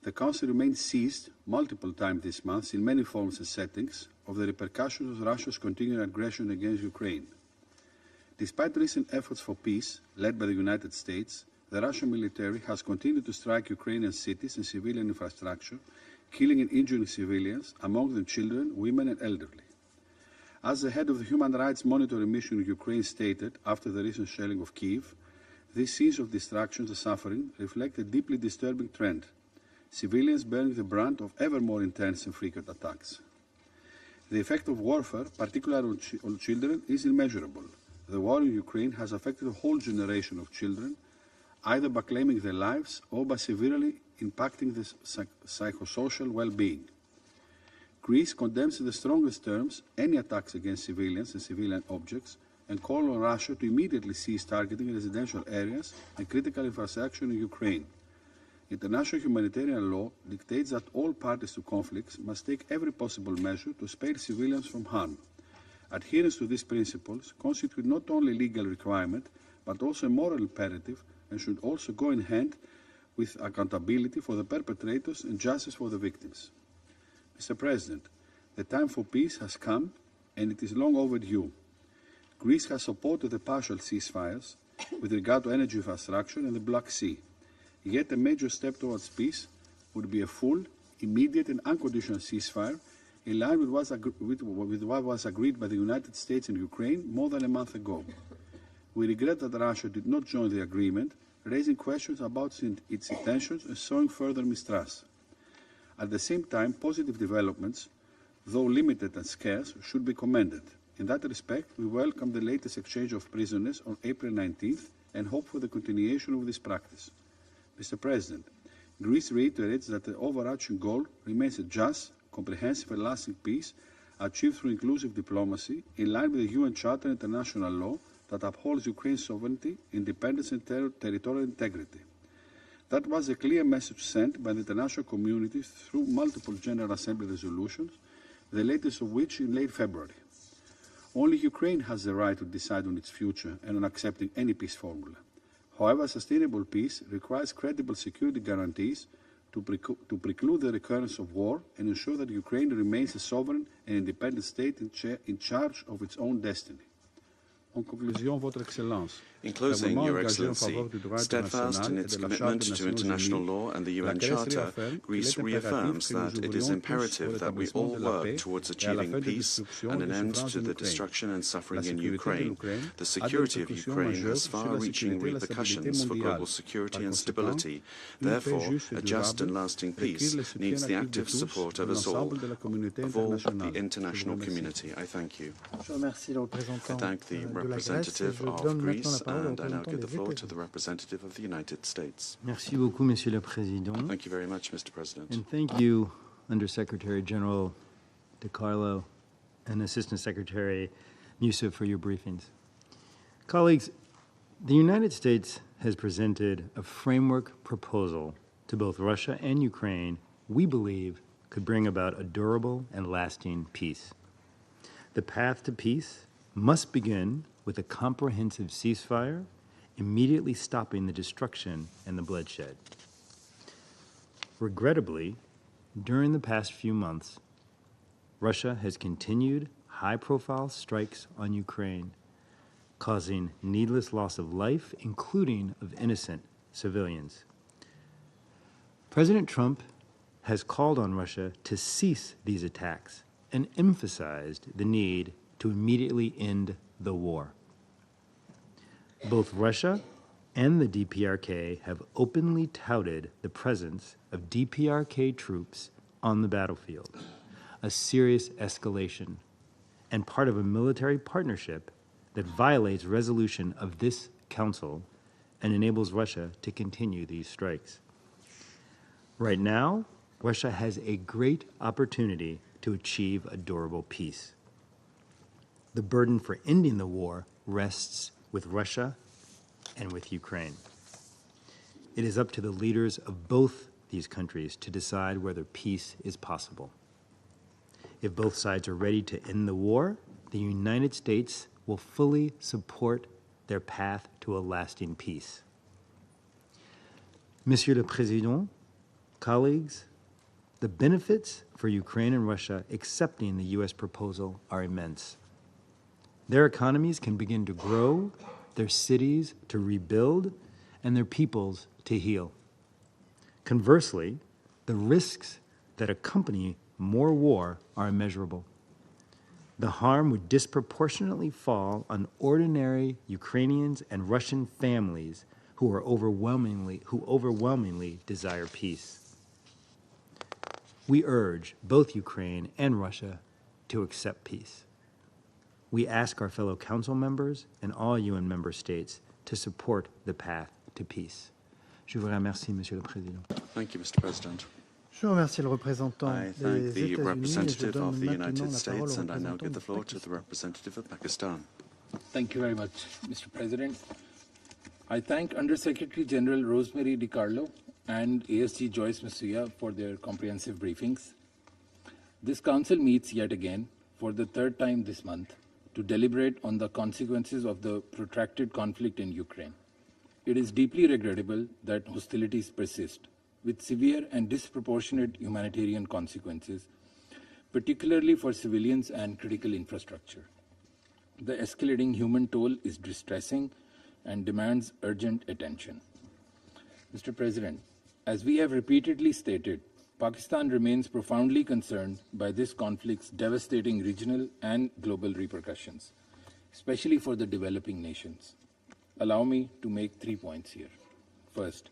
The Council remained seized multiple times this month in many forms and settings of the repercussions of Russia's continuing aggression against Ukraine. Despite recent efforts for peace, led by the United States, the Russian military has continued to strike Ukrainian cities and civilian infrastructure, killing and injuring civilians, among them children, women and elderly. As the head of the Human Rights Monitoring Mission in Ukraine stated after the recent shelling of Kyiv, this series of destructions and suffering reflect a deeply disturbing trend. Civilians bearing the brunt of ever more intense and frequent attacks. The effect of warfare, particularly on children, is immeasurable. The war in Ukraine has affected a whole generation of children, either by claiming their lives or by severely impacting their psychosocial well-being. Greece condemns in the strongest terms any attacks against civilians and civilian objects and calls on Russia to immediately cease targeting residential areas and critical infrastructure in Ukraine. International humanitarian law dictates that all parties to conflicts must take every possible measure to spare civilians from harm. Adherence to these principles constitute not only a legal requirement, but also a moral imperative, and should also go in hand with accountability for the perpetrators and justice for the victims. Mr. President, the time for peace has come, and it is long overdue. Greece has supported the partial ceasefires with regard to energy infrastructure and the Black Sea. Yet a major step towards peace would be a full, immediate and unconditional ceasefire in line with what was agreed by the United States and Ukraine more than a month ago. We regret that Russia did not join the agreement, raising questions about its intentions and sowing further mistrust. At the same time, positive developments, though limited and scarce, should be commended. In that respect, we welcome the latest exchange of prisoners on April 19th and hope for the continuation of this practice. Mr. President, Greece reiterates that the overarching goal remains a just, comprehensive and lasting peace achieved through inclusive diplomacy in line with the UN Charter and international law that upholds Ukraine's sovereignty, independence and territorial integrity. That was a clear message sent by the international community through multiple General Assembly resolutions, the latest of which in late February. Only Ukraine has the right to decide on its future and on accepting any peace formula. However, sustainable peace requires credible security guarantees to preclude the recurrence of war and ensure that Ukraine remains a sovereign and independent state in charge of its own destiny. En conclusion, Votre Excellence, in closing, Your Excellency, steadfast in its commitment to international law and the UN Charter, Greece reaffirms that it is imperative that we all work towards achieving peace and an end to the destruction and suffering in Ukraine. The security of Ukraine has far-reaching repercussions for global security and stability. Therefore, a just and lasting peace needs the active support of us all, of all the international community. I thank you. I thank the representative of Greece, and I now give the floor to the representative of the United States. Merci beaucoup, Monsieur le Président. Thank you very much, Mr. President. And thank you, Under Secretary General De Carlo and Assistant Secretary Msuya, for your briefings. Colleagues, the United States has presented a framework proposal to both Russia and Ukraine we believe could bring about a durable and lasting peace. The path to peace must begin with a comprehensive ceasefire, immediately stopping the destruction and the bloodshed. Regrettably, during the past few months, Russia has continued high-profile strikes on Ukraine, causing needless loss of life, including of innocent civilians. President Trump has called on Russia to cease these attacks and emphasized the need to immediately end the war. Both Russia and the DPRK have openly touted the presence of DPRK troops on the battlefield, a serious escalation, and part of a military partnership that violates resolution of this Council and enables Russia to continue these strikes. Right now, Russia has a great opportunity to achieve a durable peace. The burden for ending the war rests with Russia and with Ukraine. It is up to the leaders of both these countries to decide whether peace is possible. If both sides are ready to end the war, the United States will fully support their path to a lasting peace. Monsieur le Président, colleagues, the benefits for Ukraine and Russia accepting the U.S. proposal are immense. Their economies can begin to grow, their cities to rebuild, and their peoples to heal. Conversely, the risks that accompany more war are immeasurable. The harm would disproportionately fall on ordinary Ukrainians and Russian families who overwhelmingly desire peace. We urge both Ukraine and Russia to accept peace. We ask our fellow council members and all UN member states to support the path to peace. Je vous remercie, Monsieur le Président. Thank you, Mr. President. Je remercie le représentant I des thank the États-Unis et je representative donne of the maintenant United la parole States, au and I now représentant give the du floor to the Pakistan. representative of Pakistan. Thank you very much, Mr. President. I thank Undersecretary General Rosemary DiCarlo and ASG Joyce Msuya for their comprehensive briefings. This Council meets yet again for the third time this month to deliberate on the consequences of the protracted conflict in Ukraine. It is deeply regrettable that hostilities persist, with severe and disproportionate humanitarian consequences, particularly for civilians and critical infrastructure. The escalating human toll is distressing and demands urgent attention. Mr. President, as we have repeatedly stated, Pakistan remains profoundly concerned by this conflict's devastating regional and global repercussions, especially for the developing nations. Allow me to make 3 points here. First,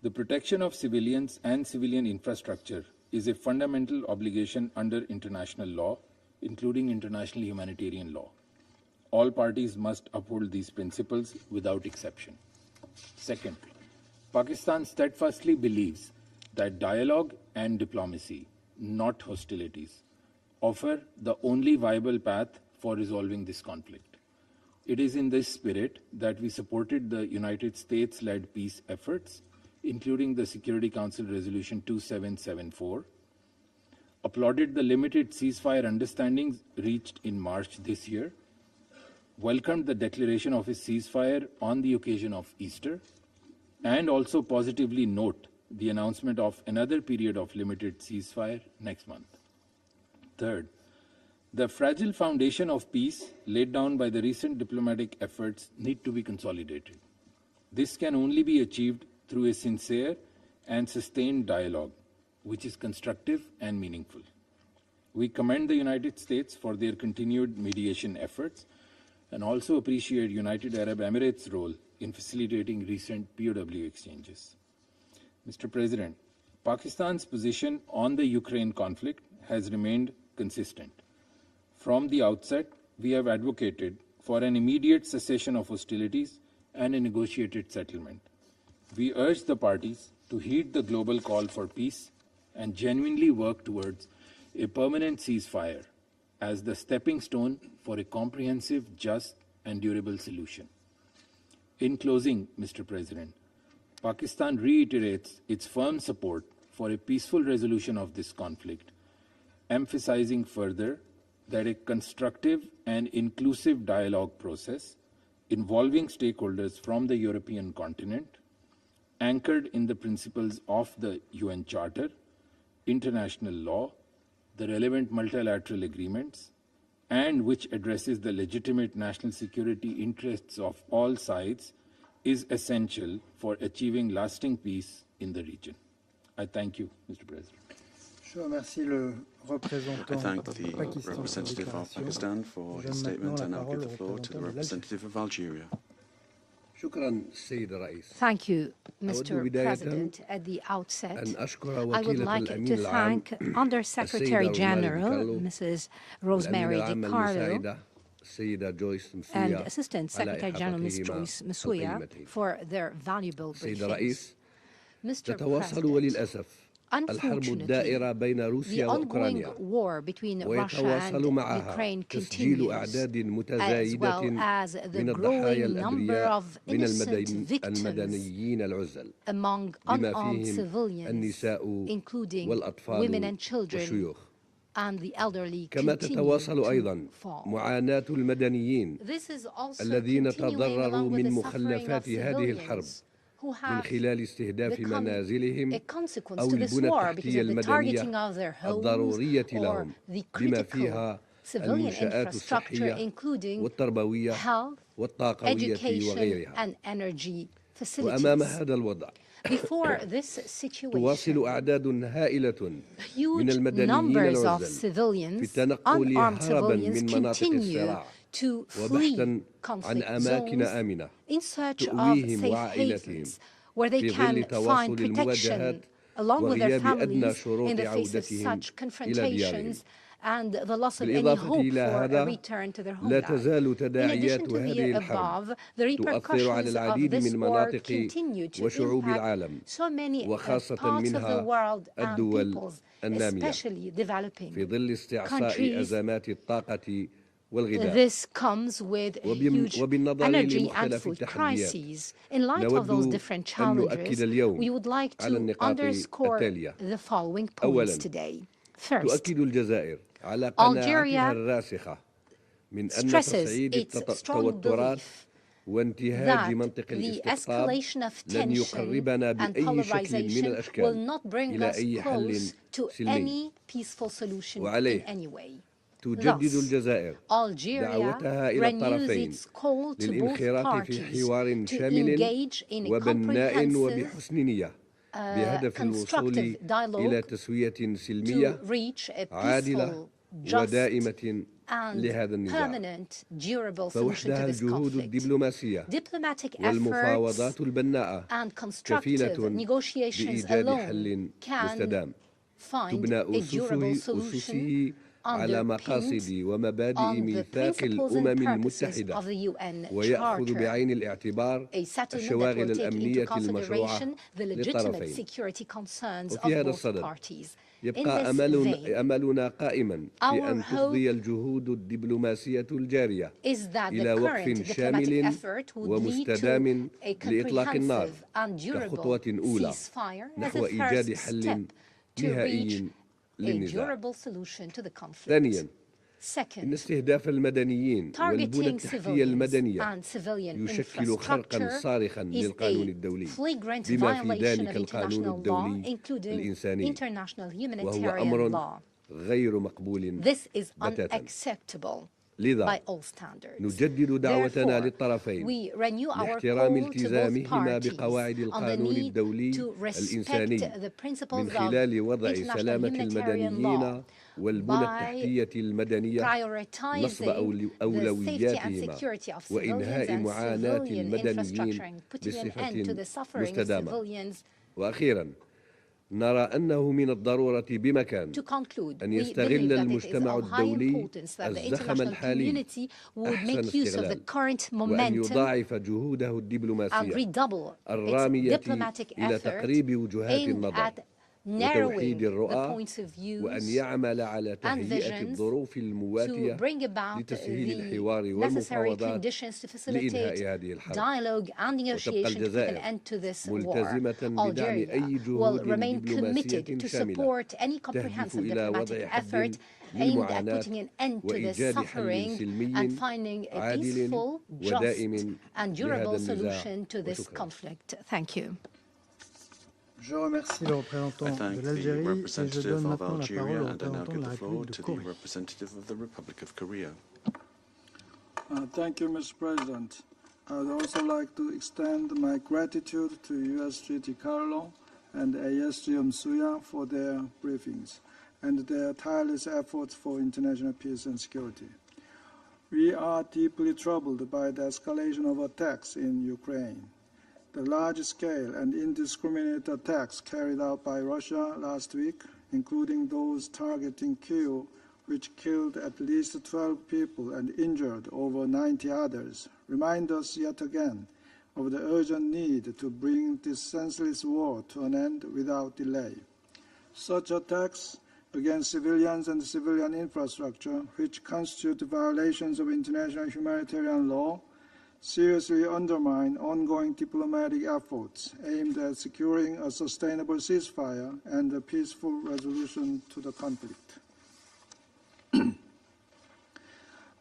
the protection of civilians and civilian infrastructure is a fundamental obligation under international law, including international humanitarian law. All parties must uphold these principles without exception. Second, Pakistan steadfastly believes that dialogue and diplomacy, not hostilities, offer the only viable path for resolving this conflict. It is in this spirit that we supported the United States-led peace efforts, including the Security Council Resolution 2774, applauded the limited ceasefire understandings reached in March this year, welcomed the declaration of a ceasefire on the occasion of Easter, and also positively note the announcement of another period of limited ceasefire next month. Third, the fragile foundation of peace laid down by the recent diplomatic efforts need to be consolidated. This can only be achieved through a sincere and sustained dialogue, which is constructive and meaningful. We commend the United States for their continued mediation efforts and also appreciate United Arab Emirates' role in facilitating recent POW exchanges. Mr. President, Pakistan's position on the Ukraine conflict has remained consistent. From the outset, we have advocated for an immediate cessation of hostilities and a negotiated settlement. We urge the parties to heed the global call for peace and genuinely work towards a permanent ceasefire as the stepping stone for a comprehensive, just, and durable solution. In closing, Mr. President, Pakistan reiterates its firm support for a peaceful resolution of this conflict, emphasizing further that a constructive and inclusive dialogue process involving stakeholders from the European continent, anchored in the principles of the UN Charter, international law, the relevant multilateral agreements, and which addresses the legitimate national security interests of all sides, is essential for achieving lasting peace in the region. I thank you, Mr. President. Je remercie le représentant I thank the Pakistan representative of Pakistan for his statement, and now give the floor to the representative of Algeria. Thank you, Mr. President. At the outset, I would like to thank Under-Secretary General Mrs. Rosemary DiCarlo and Assistant Secretary General Ms. Joyce Msuya for their valuable briefings. Mr. President, Unfortunately, the ongoing war between Russia and Ukraine continues, as well as the growing number of innocent victims among unarmed civilians, including women and children, and the elderly continue to fall. This is also continuing along with the suffering of civilians who have become a consequence to this war because of the targeting of their homes or the critical civilian infrastructure, including health, education, and energy facilities. Before this situation, huge numbers of civilians, unarmed civilians, continue to flee conflict zones in search of safe havens where they can find protection along with their families in the face of such confrontations and the loss of any hope for a return to their homeland. In addition to the above, the repercussions of this war continue to impact so many parts of the world and peoples, especially developing countries. This comes with huge energy and food crises. In light of those different challenges, we would like to underscore the following points today. First, Algeria stresses its strong belief that the escalation of tension and polarization will not bring us close to any peaceful solution in any way. Thus, Algeria renews its call to both parties to engage in a comprehensive, constructive dialogue to reach a peaceful, just, and permanent, durable solution to this conflict. Diplomatic efforts and constructive negotiations alone can find a durable solution underpinned on the principles and purposes of the UN Charter, a settlement that will take into consideration the legitimate security concerns of both parties. In this vein, our hope is that the current diplomatic effort would lead to a comprehensive and durable ceasefire as a first step to reach a durable solution to the conflict. Second, targeting civilians and civilian infrastructure is a flagrant violation of international law, including international humanitarian law. This is unacceptable by all standards. Therefore, we renew our call to both parties on the need to respect the principles of international humanitarian law by prioritizing the safety and security of civilians and civilian infrastructure and putting an end to the suffering of civilians. نرى أنه من الضرورة بمكان أن يستغل المجتمع الدولي الزخم الحالي أحسن استغلال وأن يضاعف جهوده الدبلوماسية الرامية إلى تقريب وجهات النظر وتوحيد الرؤى وأن يعمل على تهيئة الظروف المواتية لتسهيل الحوار والمفاوضات لإنهاء هذه الحرب وتبقى الجزائر ملتزمة بدعم أي جهود دبلوماسية شاملة تهدف إلى وضع حد للمعاناة وإيجاد حل سلمي عادل ودائم لهذا النزاع وشكرا. Je remercie le représentant de l'Algérie et je donne maintenant la parole au représentant de la République de Corée. Thank you, Mr. President. I would also like to extend my gratitude to USG DiCarlo and ASG Msuya for their briefings and their tireless efforts for international peace and security. We are deeply troubled by the escalation of attacks in Ukraine. The large-scale and indiscriminate attacks carried out by Russia last week, including those targeting Kyiv, which killed at least 12 people and injured over 90 others, remind us yet again of the urgent need to bring this senseless war to an end without delay. Such attacks against civilians and civilian infrastructure, which constitute violations of international humanitarian law, seriously undermine ongoing diplomatic efforts aimed at securing a sustainable ceasefire and a peaceful resolution to the conflict.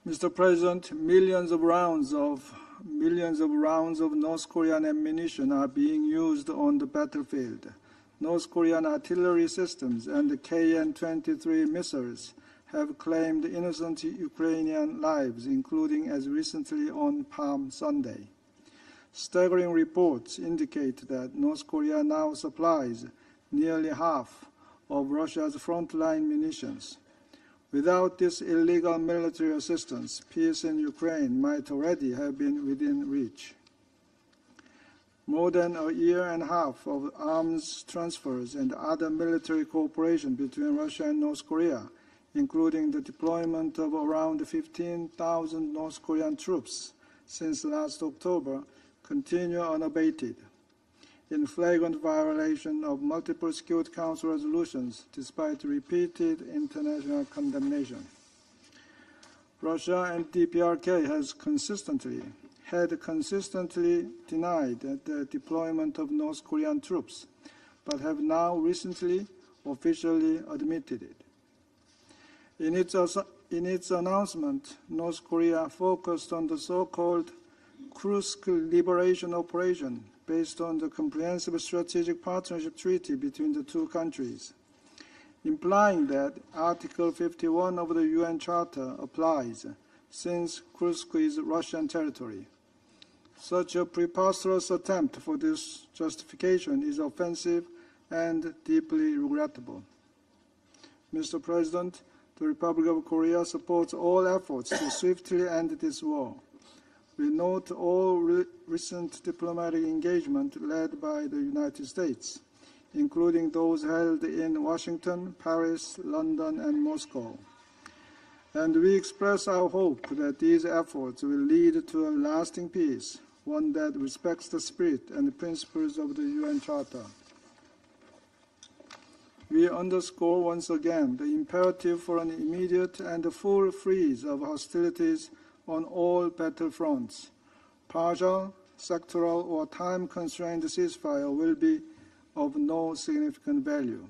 Mr. President, millions of rounds of North Korean ammunition are being used on the battlefield. North Korean artillery systems and the KN-23 missiles have claimed innocent Ukrainian lives, including as recently on Palm Sunday. Staggering reports indicate that North Korea now supplies nearly half of Russia's frontline munitions. Without this illegal military assistance, peace in Ukraine might already have been within reach. More than a year and a half of arms transfers and other military cooperation between Russia and North Korea, including the deployment of around 15,000 North Korean troops since last October, continue unabated, in flagrant violation of multiple Security Council resolutions despite repeated international condemnation. Russia and DPRK had consistently denied the deployment of North Korean troops, but have now recently officially admitted it. In its announcement, North Korea focused on the so-called Kursk Liberation Operation based on the Comprehensive Strategic Partnership Treaty between the two countries, implying that Article 51 of the UN Charter applies, since Kursk is Russian territory. Such a preposterous attempt for this justification is offensive and deeply regrettable. Mr. President, the Republic of Korea supports all efforts to swiftly end this war. We note all recent diplomatic engagement led by the United States, including those held in Washington, Paris, London, and Moscow. And we express our hope that these efforts will lead to a lasting peace, one that respects the spirit and the principles of the UN Charter. We underscore once again the imperative for an immediate and full freeze of hostilities on all battlefronts. Partial, sectoral, or time-constrained ceasefire will be of no significant value.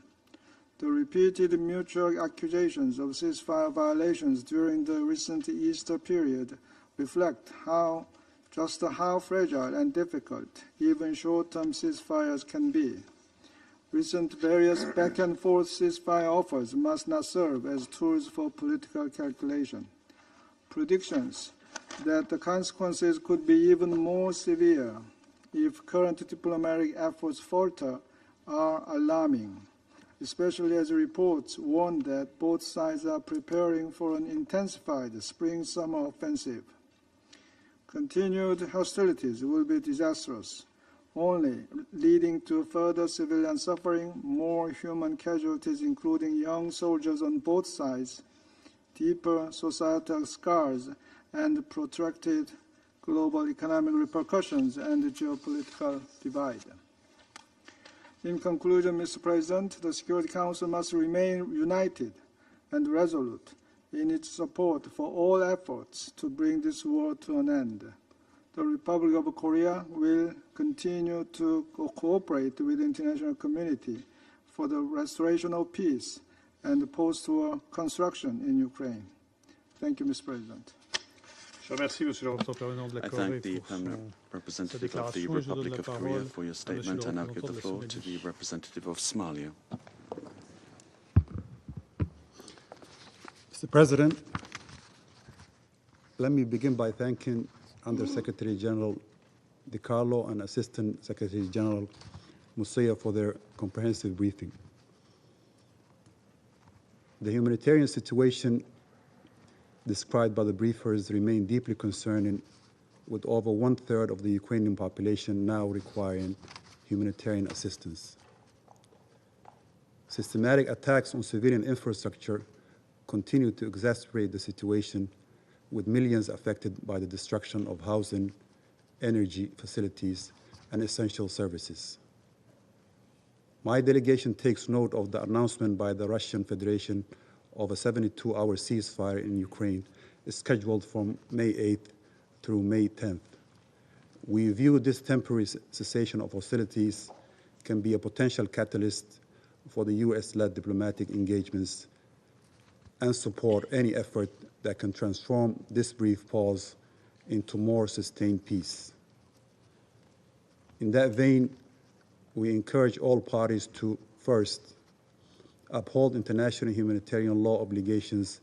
The repeated mutual accusations of ceasefire violations during the recent Easter period reflect just how fragile and difficult even short-term ceasefires can be. Recent various back-and-forth ceasefire offers must not serve as tools for political calculation. Predictions that the consequences could be even more severe if current diplomatic efforts falter are alarming, especially as reports warn that both sides are preparing for an intensified spring-summer offensive. Continued hostilities will be disastrous, only leading to further civilian suffering, more human casualties, including young soldiers on both sides, deeper societal scars, and protracted global economic repercussions and geopolitical divide. In conclusion, Mr. President, the Security Council must remain united and resolute in its support for all efforts to bring this war to an end. The Republic of Korea will continue to cooperate with the international community for the restoration of peace and post-war construction in Ukraine. Thank you, Mr. President. I thank the permanent representative of the Republic of Korea for your statement, and I'll give the floor to the representative of Somalia. Mr. President, let me begin by thanking Under-Secretary General DiCarlo and Assistant Secretary General Msuya for their comprehensive briefing. The humanitarian situation described by the briefers remain deeply concerning, with over one-third of the Ukrainian population now requiring humanitarian assistance. Systematic attacks on civilian infrastructure continue to exacerbate the situation, with millions affected by the destruction of housing, energy facilities, and essential services. My delegation takes note of the announcement by the Russian Federation of a 72-hour ceasefire in Ukraine scheduled from May 8th through May 10th. We view this temporary cessation of hostilities can be a potential catalyst for the U.S.-led diplomatic engagements and support any effort that can transform this brief pause into more sustained peace. In that vein, we encourage all parties to, first, uphold international humanitarian law obligations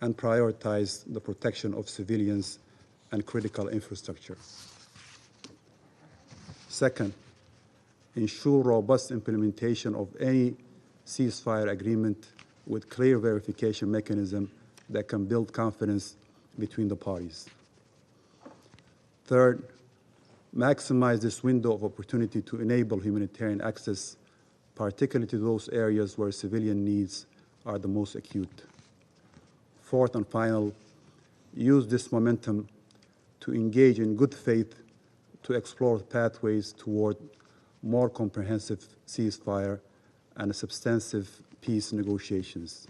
and prioritize the protection of civilians and critical infrastructure. Second, ensure robust implementation of any ceasefire agreement with clear verification mechanism that can build confidence between the parties. Third, maximize this window of opportunity to enable humanitarian access, particularly to those areas where civilian needs are the most acute. Fourth and final, use this momentum to engage in good faith to explore pathways toward more comprehensive ceasefire and substantive peace negotiations.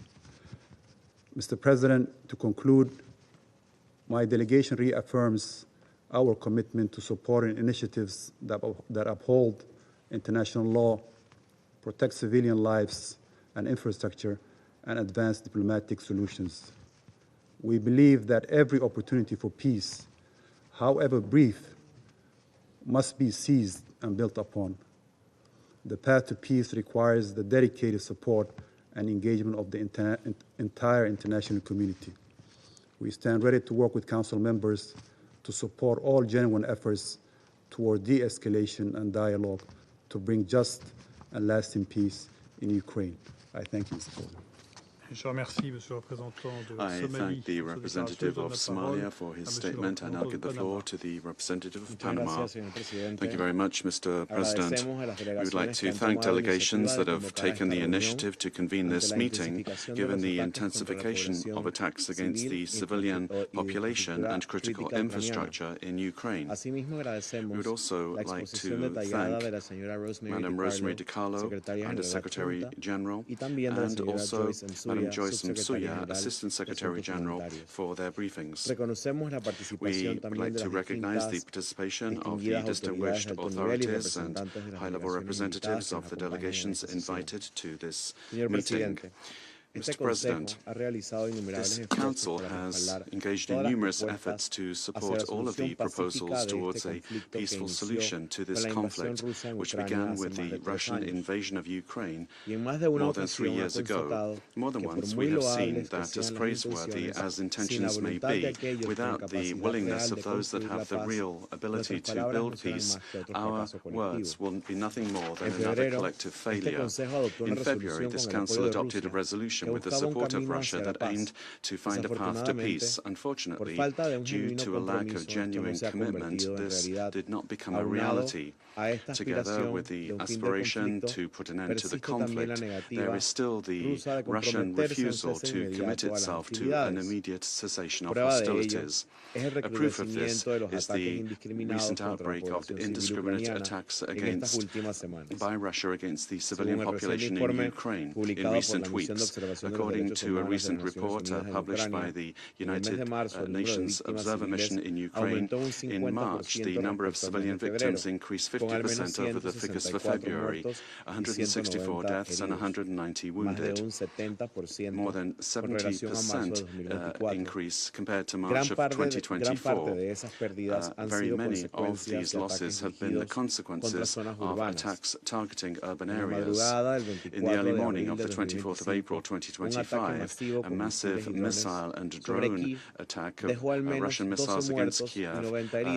Mr. President, to conclude, my delegation reaffirms our commitment to supporting initiatives that uphold international law, protect civilian lives and infrastructure, and advance diplomatic solutions. We believe that every opportunity for peace, however brief, must be seized and built upon. The path to peace requires the dedicated support and engagement of the entire international community. We stand ready to work with Council members to support all genuine efforts toward de-escalation and dialogue to bring just and lasting peace in Ukraine. I thank you, Mr. President. I thank the representative of Somalia for his statement, and I'll give the floor to the representative of Panama. Thank you very much, Mr. President. We would like to thank delegations that have taken the initiative to convene this meeting, given the intensification of attacks against the civilian population and critical infrastructure in Ukraine. We would also like to thank Madam Rosemary DiCarlo, Under Secretary General, and also Madam Joyce Msuya, Assistant Secretary General, for their briefings. We would like to recognize the participation of the distinguished authorities and high-level representatives of the delegations invited to this meeting. Mr. President, this Council has engaged in numerous efforts to support all of the proposals towards a peaceful solution to this conflict, which began with the Russian invasion of Ukraine more than 3 years ago. More than once, we have seen that, as praiseworthy as intentions may be, without the willingness of those that have the real ability to build peace, our words will be nothing more than another collective failure. In February, this Council adopted a resolution with the support of Russia that aimed to find a path to peace. Unfortunately, due to a lack of genuine commitment, this did not become a reality. Together with the aspiration to put an end to the conflict, there is still the Russian refusal to commit itself to an immediate cessation of hostilities. A proof of this is the recent outbreak of indiscriminate attacks by Russia against the civilian population in Ukraine in recent weeks. According to a recent report published by the United Nations Observer Mission in Ukraine, in March, the number of civilian victims increased 50% over the figures for February, 164 deaths and 190 wounded. More than 70% increase compared to March of 2024. Very many of these losses have been the consequences of attacks targeting urban areas. In the early morning of the 24th of April 2025, a massive missile and drone attack of Russian missiles against Kiev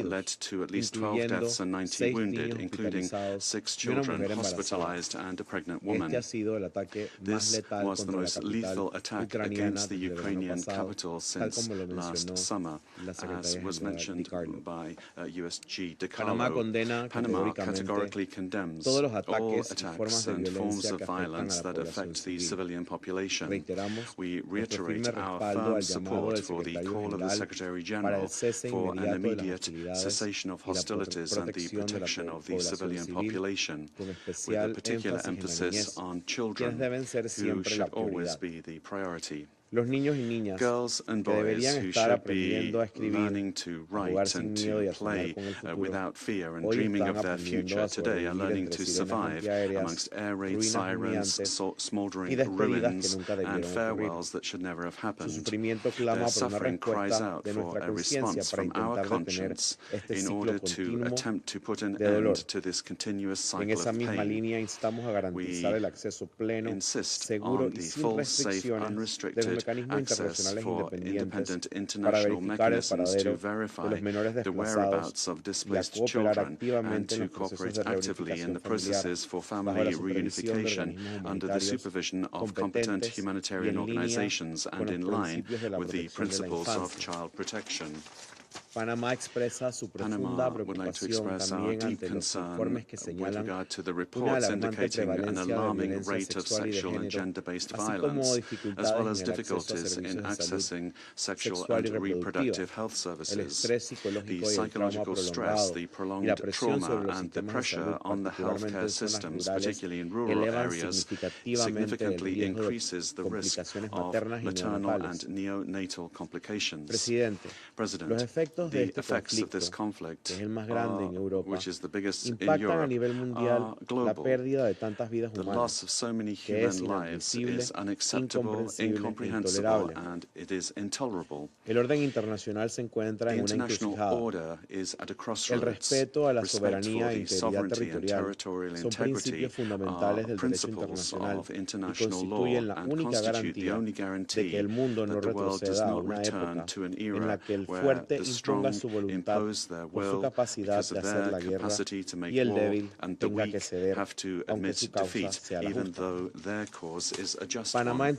led to at least 12 deaths and 90 wounded, including 6 children hospitalized and a pregnant woman. This was the most lethal attack against the Ukrainian capital since last summer, as was mentioned by USG DiCarlo. Panama categorically condemns all attacks and forms of violence that affect the civilian population. population. We reiterate our firm support for the call of the Secretary General for an immediate cessation of hostilities and the protection of the civilian population, with a particular emphasis on children, who should always be the priority. Girls and boys who should be learning to write and to play without fear and dreaming of their future today are learning to survive amongst air raid sirens, smouldering ruins and farewells that should never have happened. Their suffering cries out for a response from our conscience in order to attempt to put an end to this continuous cycle of pain. We insist on the full, safe, unrestricted access for independent international mechanisms to verify the whereabouts of displaced children and to cooperate actively in the processes for family reunification under the supervision of competent humanitarian organizations and in line with the principles of child protection. Panama would like to express our deep concern with regard to the reports indicating an alarming rate of sexual and gender-based violence, as well as difficulties in accessing sexual and reproductive health services. The psychological stress, the prolonged trauma, and the pressure on the healthcare systems, particularly in rural areas, significantly increases the risk of maternal and neonatal complications. President, the effects of this conflict, which is the biggest in Europe, are global. The loss of so many human lives is unacceptable, incomprehensible, and it is intolerable. The international order is at a crossroads. Respect for the sovereignty and territorial integrity are principles of international law and constitute the only guarantee that the world does not return to an era where the strong impose their will because of their capacity to make war, and the weak have to admit defeat, even though their cause is a just one. Panama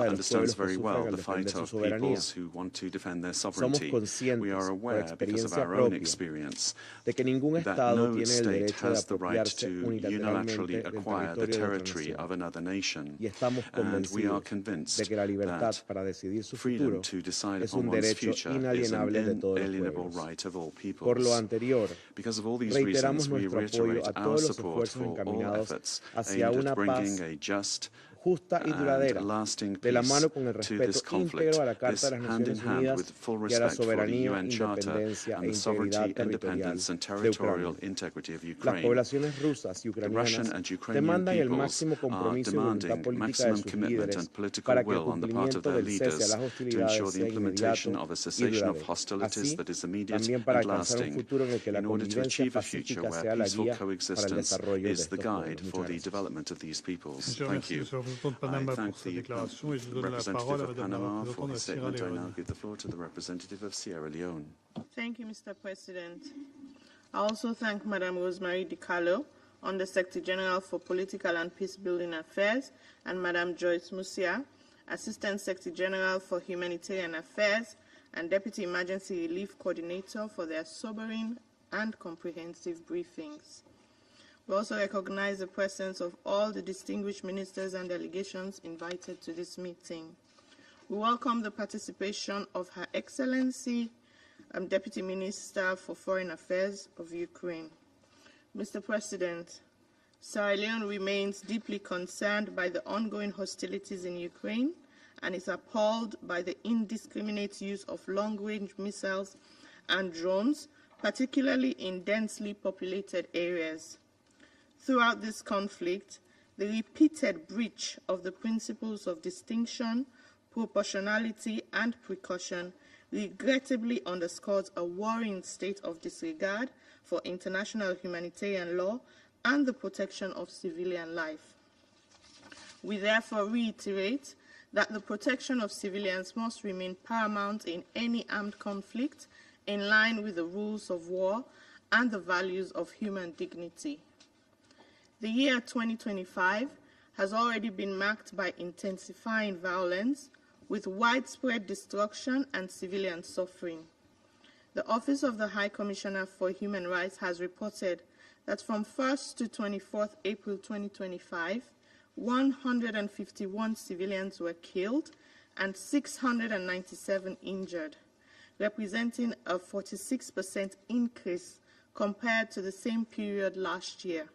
understands very well the fight of peoples who want to defend their sovereignty. We are aware, because of our own experience, that no state has the right to unilaterally acquire the territory of another nation, and we are convinced that freedom to decide upon one's future is an inalienable right of all peoples. Because of all these reasons, we reiterate our support for all efforts aimed at bringing a just and lasting peace to this conflict, this hand in hand with full respect for the UN Charter and the sovereignty, independence and territorial integrity of Ukraine. The Russian and Ukrainian peoples are demanding maximum commitment and political will on the part of their leaders to ensure the implementation of a cessation of hostilities that is immediate and lasting, in order to achieve a future where peaceful coexistence is the guide for the development of these peoples. Thank you. I thank the representative of Panama for his statement. I now give the floor to the representative of Sierra Leone. Thank you, Mr. President. I also thank Madam Rosemary DiCarlo, Under-Secretary General for Political and Peace-Building Affairs, and Madam Joyce Msuya, Assistant Secretary General for Humanitarian Affairs and Deputy Emergency Relief Coordinator, for their sobering and comprehensive briefings. We also recognize the presence of all the distinguished ministers and delegations invited to this meeting. We welcome the participation of Her Excellency, Deputy Minister for Foreign Affairs of Ukraine. Mr. President, Sierra Leone remains deeply concerned by the ongoing hostilities in Ukraine and is appalled by the indiscriminate use of long-range missiles and drones, particularly in densely populated areas. Throughout this conflict, the repeated breach of the principles of distinction, proportionality, and precaution regrettably underscores a worrying state of disregard for international humanitarian law and the protection of civilian life. We therefore reiterate that the protection of civilians must remain paramount in any armed conflict, in line with the rules of war and the values of human dignity. The year 2025 has already been marked by intensifying violence, with widespread destruction and civilian suffering. The Office of the High Commissioner for Human Rights has reported that from 1st to 24th April 2025, 151 civilians were killed and 697 injured, representing a 46% increase compared to the same period last year.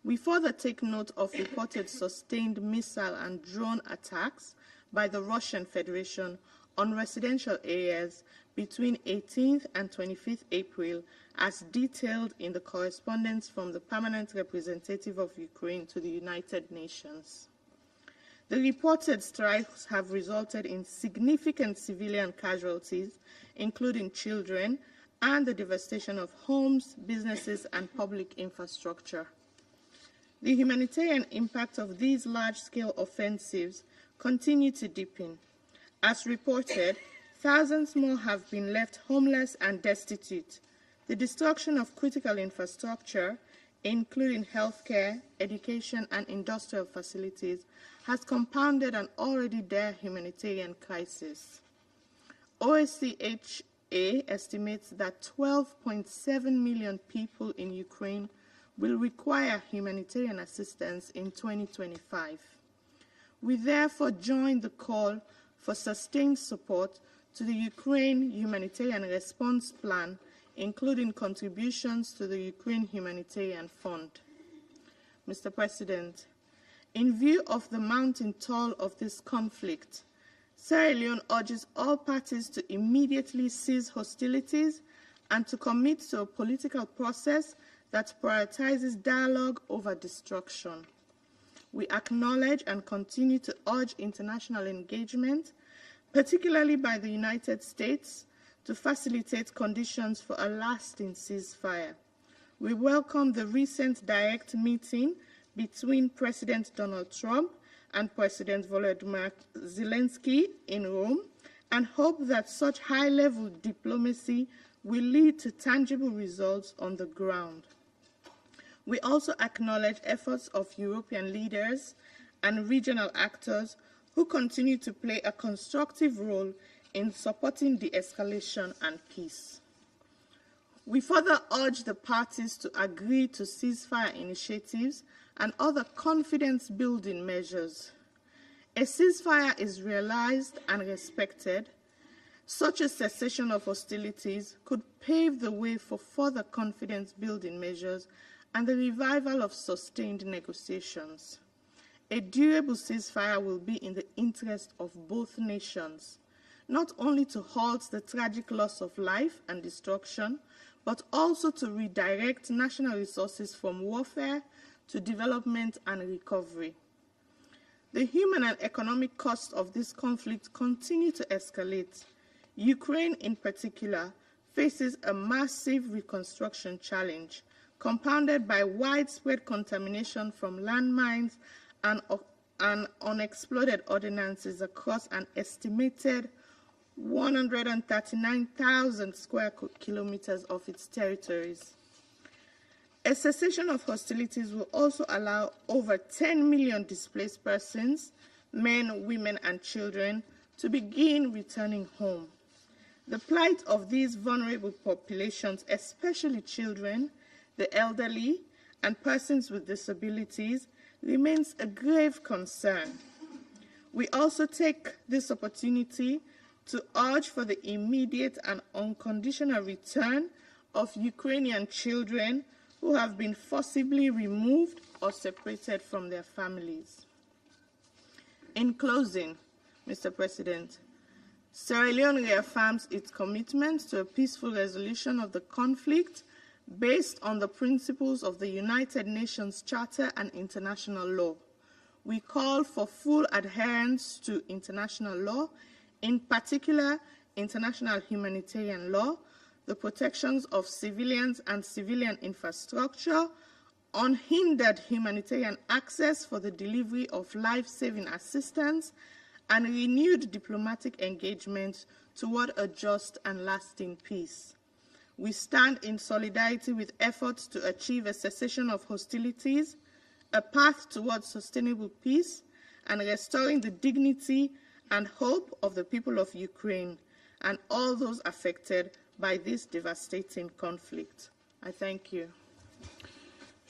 We further take note of reported sustained missile and drone attacks by the Russian Federation on residential areas between 18th and 25th April, as detailed in the correspondence from the Permanent Representative of Ukraine to the United Nations. The reported strikes have resulted in significant civilian casualties, including children, and the devastation of homes, businesses, and public infrastructure. The humanitarian impact of these large-scale offensives continue to deepen. As reported, thousands more have been left homeless and destitute. The destruction of critical infrastructure, including healthcare, education, and industrial facilities, has compounded an already dire humanitarian crisis. OSCHA estimates that 12.7 million people in Ukraine will require humanitarian assistance in 2025. We therefore join the call for sustained support to the Ukraine Humanitarian Response Plan, including contributions to the Ukraine Humanitarian Fund. Mr. President, in view of the mounting toll of this conflict, Sierra Leone urges all parties to immediately cease hostilities and to commit to a political process that prioritizes dialogue over destruction. We acknowledge and continue to urge international engagement, particularly by the United States, to facilitate conditions for a lasting ceasefire. We welcome the recent direct meeting between President Donald Trump and President Volodymyr Zelensky in Rome, and hope that such high-level diplomacy will lead to tangible results on the ground. We also acknowledge efforts of European leaders and regional actors who continue to play a constructive role in supporting de-escalation and peace. We further urge the parties to agree to ceasefire initiatives and other confidence-building measures. A ceasefire is realized and respected. Such a cessation of hostilities could pave the way for further confidence-building measures and the revival of sustained negotiations. A durable ceasefire will be in the interest of both nations, not only to halt the tragic loss of life and destruction, but also to redirect national resources from warfare to development and recovery. The human and economic costs of this conflict continue to escalate. Ukraine, in particular, faces a massive reconstruction challenge, compounded by widespread contamination from landmines and unexploded ordnances across an estimated 139,000 square kilometers of its territories. A cessation of hostilities will also allow over 10 million displaced persons, men, women, and children, to begin returning home. The plight of these vulnerable populations, especially children, the elderly, and persons with disabilities, remains a grave concern. We also take this opportunity to urge for the immediate and unconditional return of Ukrainian children who have been forcibly removed or separated from their families. In closing, Mr. President, Sierra Leone reaffirms its commitment to a peaceful resolution of the conflict based on the principles of the United Nations Charter and international law. We call for full adherence to international law, in particular international humanitarian law, the protections of civilians and civilian infrastructure, unhindered humanitarian access for the delivery of life-saving assistance, and renewed diplomatic engagement toward a just and lasting peace. We stand in solidarity with efforts to achieve a cessation of hostilities, a path towards sustainable peace, and restoring the dignity and hope of the people of Ukraine and all those affected by this devastating conflict. I thank you.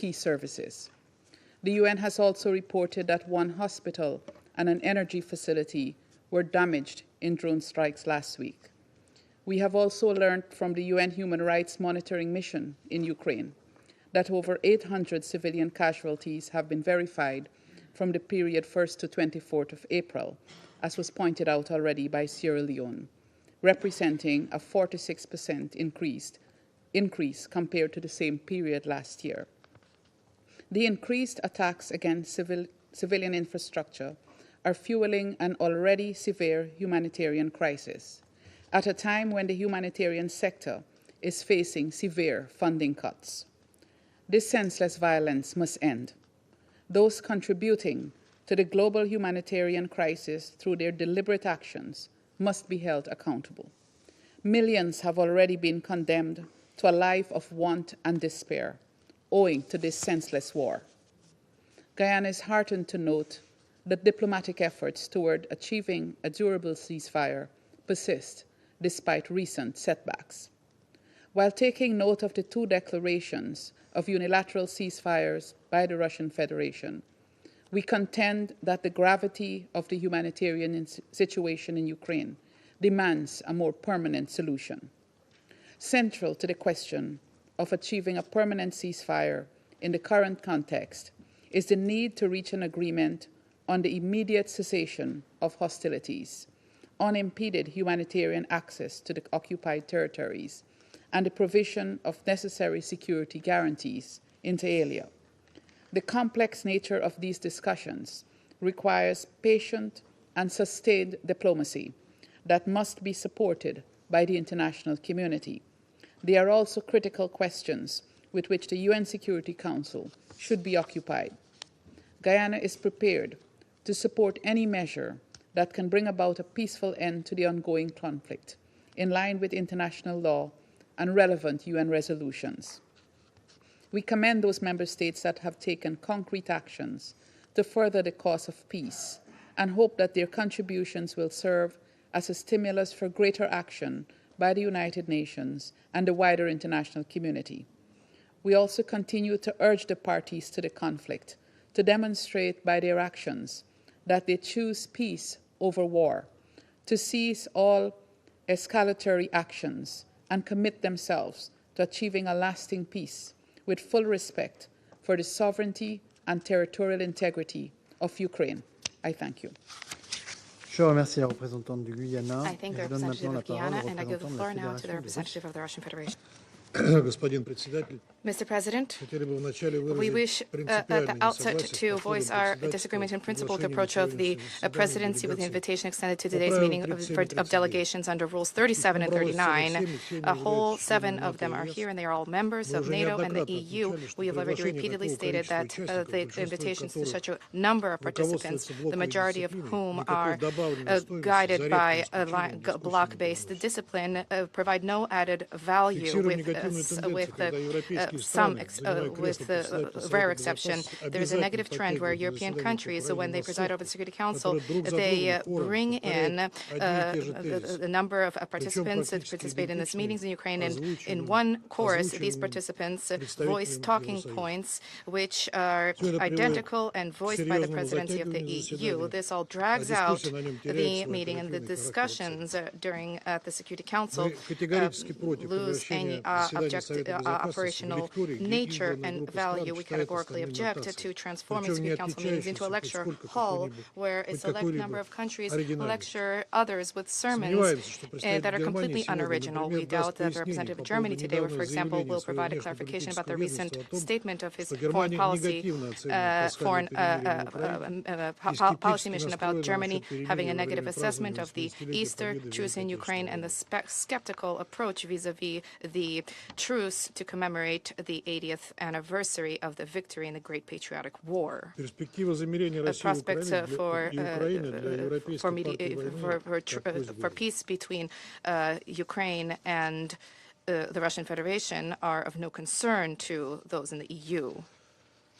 key services. The UN has also reported that one hospital and an energy facility were damaged in drone strikes last week. We have also learned from the UN Human Rights Monitoring Mission in Ukraine that over 800 civilian casualties have been verified from the period 1st to 24th of April, as was pointed out already by Sierra Leone, representing a 46% increase compared to the same period last year. The increased attacks against civilian infrastructure are fueling an already severe humanitarian crisis at a time when the humanitarian sector is facing severe funding cuts. This senseless violence must end. those contributing to the global humanitarian crisis through their deliberate actions must be held accountable. Millions have already been condemned to a life of want and despair owing to this senseless war. Guyana is heartened to note that diplomatic efforts toward achieving a durable ceasefire persist despite recent setbacks. While taking note of the 2 declarations of unilateral ceasefires by the Russian Federation, we contend that the gravity of the humanitarian situation in Ukraine demands a more permanent solution. Central to the question of achieving a permanent ceasefire in the current context is the need to reach an agreement on the immediate cessation of hostilities, unimpeded humanitarian access to the occupied territories, and the provision of necessary security guarantees inter alia. The complex nature of these discussions requires patient and sustained diplomacy that must be supported by the international community. They are also critical questions with which the UN Security Council should be occupied. Guyana is prepared to support any measure that can bring about a peaceful end to the ongoing conflict, in line with international law and relevant UN resolutions. We commend those member states that have taken concrete actions to further the cause of peace and hope that their contributions will serve as a stimulus for greater action by the United Nations and the wider international community. We also continue to urge the parties to the conflict to demonstrate by their actions that they choose peace over war, to cease all escalatory actions and commit themselves to achieving a lasting peace with full respect for the sovereignty and territorial integrity of Ukraine. I thank you. Je remercie la représentante du Guyana. I thank the representative of Guyana, and I give the floor now to the representative of the Russian Federation. Господин председатель, Mr. President, we wish at the outset to voice our disagreement in principle with the approach of the presidency with the invitation extended to today's meeting of delegations under Rules 37 and 39. A whole 7 of them are here, and they are all members of NATO and the EU. We have already repeatedly stated that the invitations to such a number of participants, the majority of whom are guided by a block-based discipline, provide no added value with rare exception. There is a negative trend where European countries, when they preside over the Security Council, they bring in the number of participants that participate in these meetings in Ukraine, and in one course, these participants voice talking points which are identical and voiced by the presidency of the EU. This all drags out the meeting, and the discussions during the Security Council lose any operational nature and value. We categorically object to transforming Security Council meetings into a lecture hall where a select number of countries lecture others with sermons that are completely unoriginal. We doubt that the representative of Germany today, for example, will provide a clarification about the recent statement of his foreign policy policy mission about Germany having a negative assessment of the Easter truce in Ukraine and the skeptical approach vis-a-vis the truce to commemorate the 80th anniversary of the victory in the Great Patriotic War. Prospects for peace between Ukraine and the Russian Federation are of no concern to those in the EU.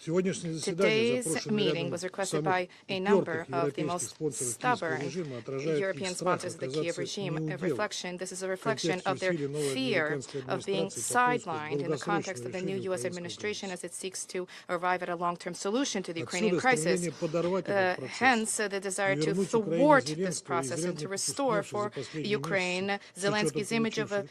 Today's meeting was requested by a number of the most stubborn European sponsors of the Kiev regime. This is a reflection of their fear of being sidelined in the context of the new U.S. administration as it seeks to arrive at a long-term solution to the Ukrainian crisis. Hence, the desire to thwart this process and to restore for Ukraine Zelensky's image of a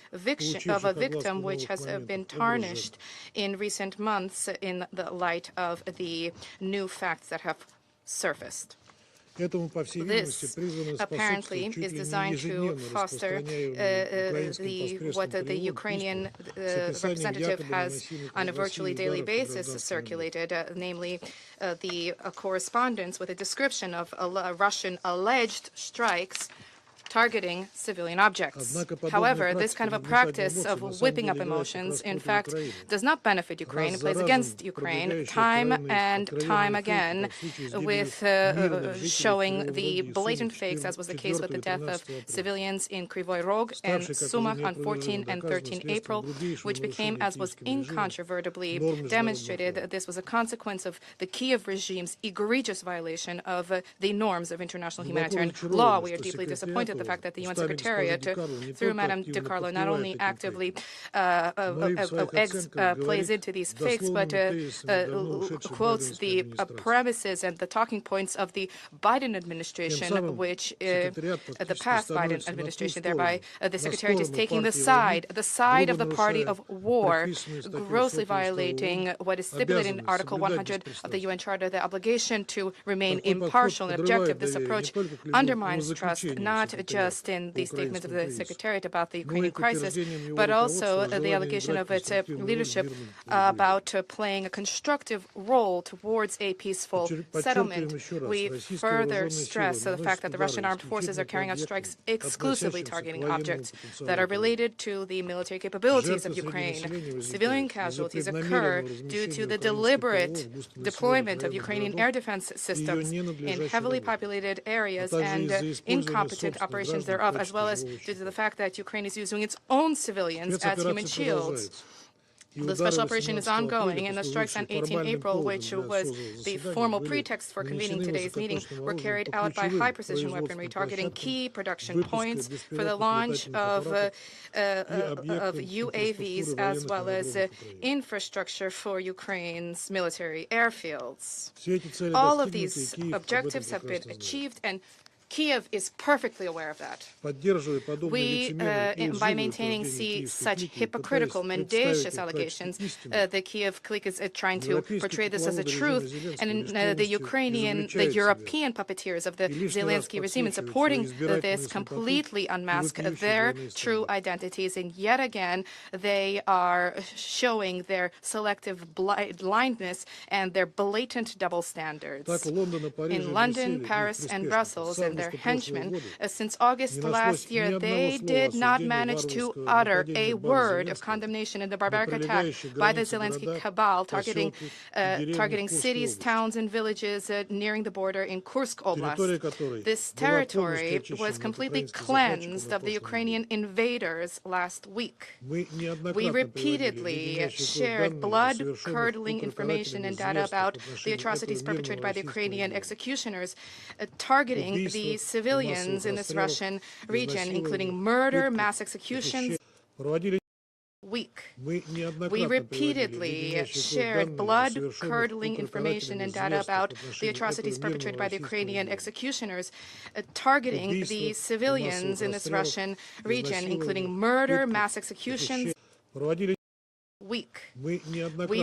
victim which has been tarnished in recent months in the light of the new facts that have surfaced. This apparently is designed to foster what the Ukrainian representative has on a virtually daily basis circulated, namely the correspondence with a description of Russian alleged strikes targeting civilian objects. However, this kind of a practice of whipping up emotions, in fact, does not benefit Ukraine. It plays against Ukraine time and time again with showing the blatant fakes, as was the case with the death of civilians in Kryvyi Rog and Sumach on 14 and 13 April, which became, as was incontrovertibly demonstrated, this was a consequence of the Kiev regime's egregious violation of the norms of international humanitarian law. We are deeply disappointed the fact that the UN Secretariat, through Madame De Carlo, not only actively plays into these fakes, but quotes the premises and the talking points of the Biden administration, which the past Biden administration, thereby the Secretariat is taking the side of the party of war, grossly violating what is stipulated in Article 100 of the UN Charter, the obligation to remain impartial and objective. This approach undermines trust, not just in the statements of the Secretariat about the Ukrainian crisis, but also the allegation of its leadership about playing a constructive role towards a peaceful settlement. We further stress the fact that the Russian armed forces are carrying out strikes exclusively targeting objects that are related to the military capabilities of Ukraine. Civilian casualties occur due to the deliberate deployment of Ukrainian air defense systems in heavily populated areas and incompetent operations thereof, as well as due to the fact that Ukraine is using its own civilians as human shields. The special operation is ongoing, and the strikes on 18 April, which was the formal pretext for convening today's meeting, were carried out by high-precision weaponry targeting key production points for the launch of UAVs, as well as infrastructure for Ukraine's military airfields. All of these objectives have been achieved, and Kiev is perfectly aware of that. We, by maintaining such hypocritical, mendacious allegations, the Kiev clique is trying to portray this as a truth, and the European puppeteers of the Zelensky regime, in supporting this, completely unmask their true identities, and yet again they are showing their selective blindness and their blatant double standards. In London, Paris, and Brussels, and their henchmen, since August last year, they did not manage to utter a word of condemnation in the barbaric attack by the Zelensky cabal targeting cities, towns, and villages nearing the border in Kursk Oblast. This territory was completely cleansed of the Ukrainian invaders last week. We repeatedly shared blood-curdling information and data about the atrocities perpetrated by the Ukrainian executioners targeting the civilians in this Russian region, including murder, mass executions. We repeatedly shared blood-curdling information and data about the atrocities perpetrated by the Ukrainian executioners targeting the civilians in this Russian region, including murder, mass executions. We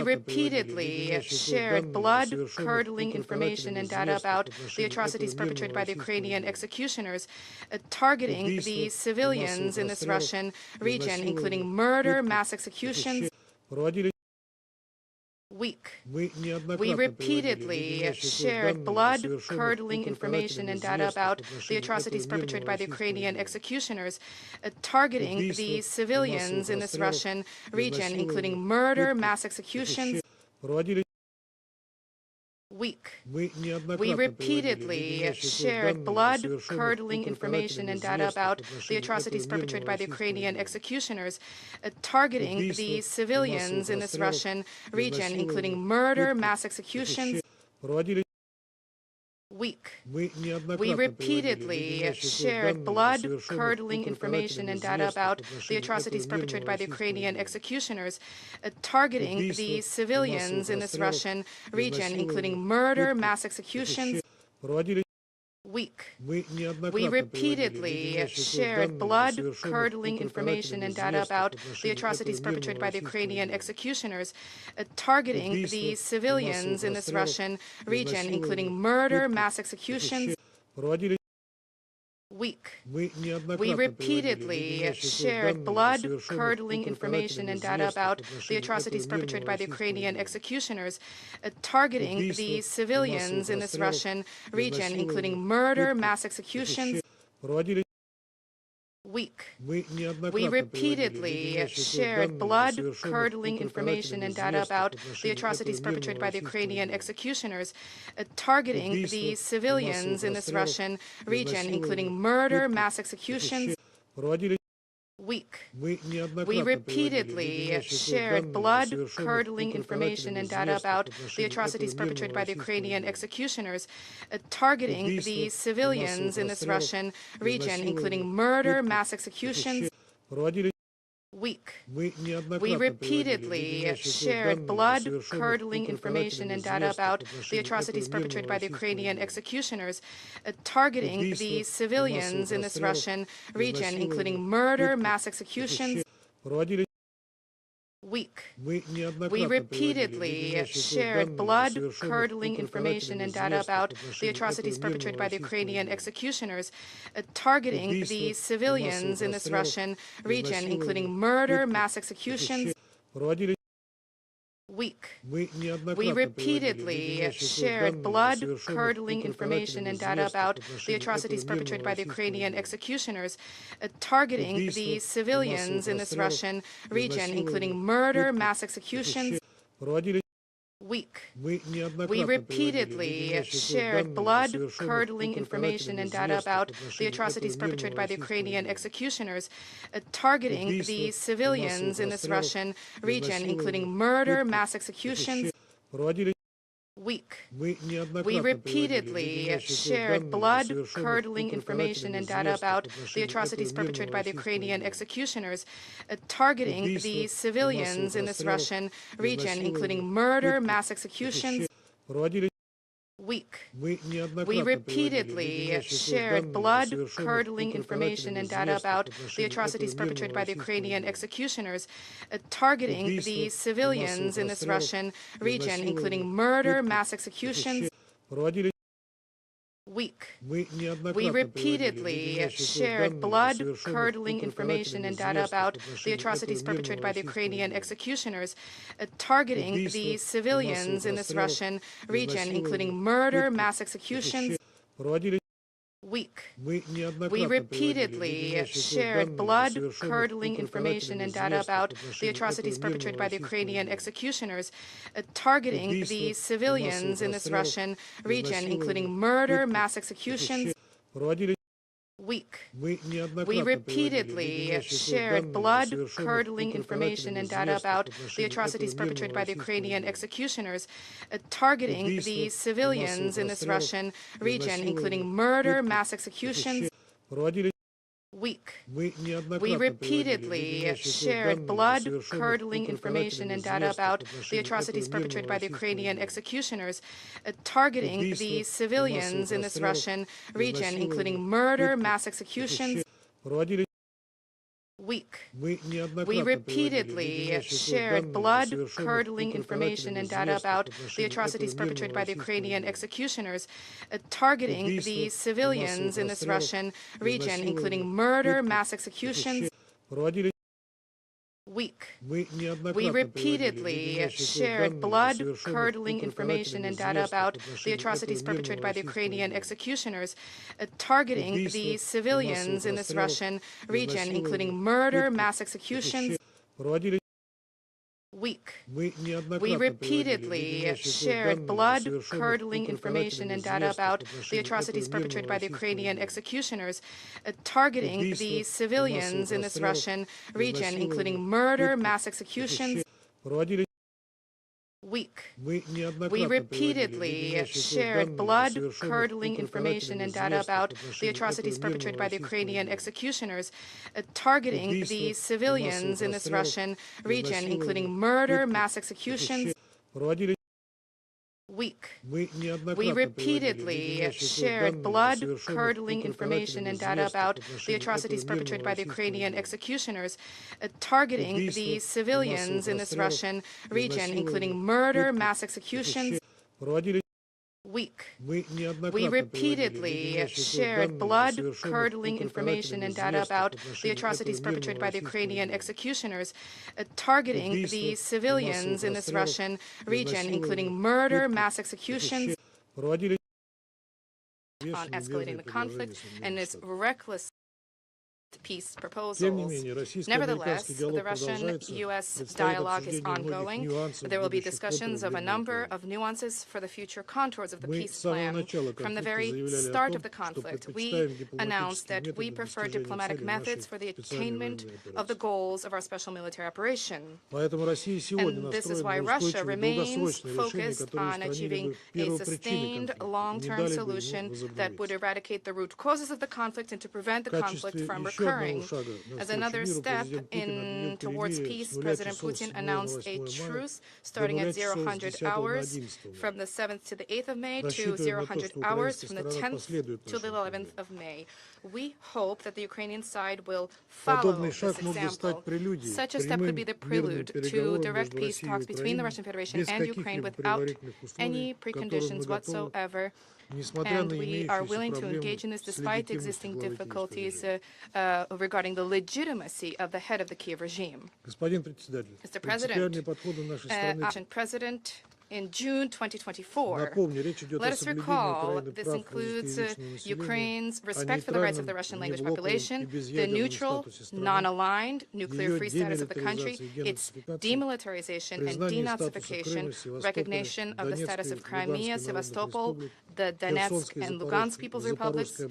repeatedly shared blood-curdling information and data about the atrocities perpetrated by the Ukrainian executioners targeting the civilians in this Russian region, including murder, mass executions. We repeatedly shared blood-curdling information and data about the atrocities perpetrated by the Ukrainian executioners targeting the civilians in this Russian region, including murder, mass executions. We repeatedly shared blood-curdling information and data about the atrocities perpetrated by the Ukrainian executioners targeting the civilians in this Russian region, including murder, mass executions. We repeatedly shared blood-curdling information and data about the atrocities perpetrated by the Ukrainian executioners targeting the civilians in this Russian region, including murder, mass executions. We repeatedly shared blood-curdling information and data about the atrocities perpetrated by the Ukrainian executioners targeting the civilians in this Russian region, including murder, mass executions. We repeatedly shared blood-curdling information and data about the atrocities perpetrated by the Ukrainian executioners targeting the civilians in this Russian region, including murder, mass executions. week. We repeatedly shared blood-curdling information and data about the atrocities perpetrated by the Ukrainian executioners, targeting the civilians in this Russian region, including murder, mass executions. Week. We repeatedly shared blood-curdling information and data about the atrocities perpetrated by the Ukrainian executioners, targeting the civilians in this Russian region, including murder, mass executions. Week. We repeatedly shared blood-curdling information and data about the atrocities perpetrated by the Ukrainian executioners, targeting the civilians in this Russian region, including murder, mass executions. Week. We repeatedly shared blood-curdling information and data about the atrocities perpetrated by the Ukrainian executioners, targeting the civilians in this Russian region, including murder, mass executions. Week. We repeatedly shared blood-curdling information and data about the atrocities perpetrated by the Ukrainian executioners, targeting the civilians in this Russian region, including murder, mass executions. Week. We repeatedly shared blood-curdling information and data about the atrocities perpetrated by the Ukrainian executioners, targeting the civilians in this Russian region, including murder, mass executions. Week. We repeatedly shared blood-curdling information and data about the atrocities perpetrated by the Ukrainian executioners, targeting the civilians in this Russian region, including murder, mass executions. Week. We repeatedly shared blood-curdling information and data about the atrocities perpetrated by the Ukrainian executioners, targeting the civilians in this Russian region, including murder, mass executions. Week. We repeatedly shared blood-curdling information and data about the atrocities perpetrated by the Ukrainian executioners, targeting the civilians in this Russian region, including murder, mass executions. Week. We repeatedly shared blood-curdling information and data about the atrocities perpetrated by the Ukrainian executioners, targeting the civilians in this Russian region, including murder, mass executions. Week. We repeatedly shared blood-curdling information and data about the atrocities perpetrated by the Ukrainian executioners, targeting the civilians in this Russian region, including murder, mass executions. Week. We repeatedly shared blood-curdling information and data about the atrocities perpetrated by the Ukrainian executioners, targeting the civilians in this Russian region, including murder, mass executions. Week. We repeatedly shared blood-curdling information and data about the atrocities perpetrated by the Ukrainian executioners, targeting the civilians in this Russian region, including murder, mass executions. Week. We repeatedly shared blood-curdling information and data about the atrocities perpetrated by the Ukrainian executioners, targeting the civilians in this Russian region, including murder, mass executions. Week. We repeatedly shared blood-curdling information and data about the atrocities perpetrated by the Ukrainian executioners, targeting the civilians in this Russian region, including murder, mass executions. Week. We repeatedly shared blood-curdling information and data about the atrocities perpetrated by the Ukrainian executioners, targeting the civilians in this Russian region, including murder, mass executions. Week. We repeatedly shared blood-curdling information and data about the atrocities perpetrated by the Ukrainian executioners, targeting the civilians in this Russian region, including murder, mass executions. Week. We repeatedly shared blood-curdling information and data about the atrocities perpetrated by the Ukrainian executioners, targeting the civilians in this Russian region, including murder, mass executions. On escalating the conflict and its reckless peace proposals. Nevertheless, the Russian-U.S. dialogue is ongoing. There will be discussions of a number of nuances for the future contours of the peace plan. From the very start of the conflict, we announced that we prefer diplomatic methods for the attainment of the goals of our special military operation. And this is why Russia remains focused on achieving a sustained long-term solution that would eradicate the root causes of the conflict and to prevent the conflict from recurring. As another step towards peace, President Putin announced a truce starting at 0000 hours from the 7th to the 8th of May to 0000 hours from the 10th to the 11th of May. We hope that the Ukrainian side will follow this example. Such a step could be the prelude to direct peace talks between the Russian Federation and Ukraine without any preconditions whatsoever. And we are willing to engage in this despite existing difficulties regarding the legitimacy of the head of the Kiev regime. Mr. President, in June 2024. Let us recall this includes Ukraine's respect for the rights of the Russian language population, the neutral, non-aligned, nuclear-free status of the country, its demilitarization and denazification, recognition of the status of Crimea, Sevastopol, the Donetsk and Lugansk People's Republics,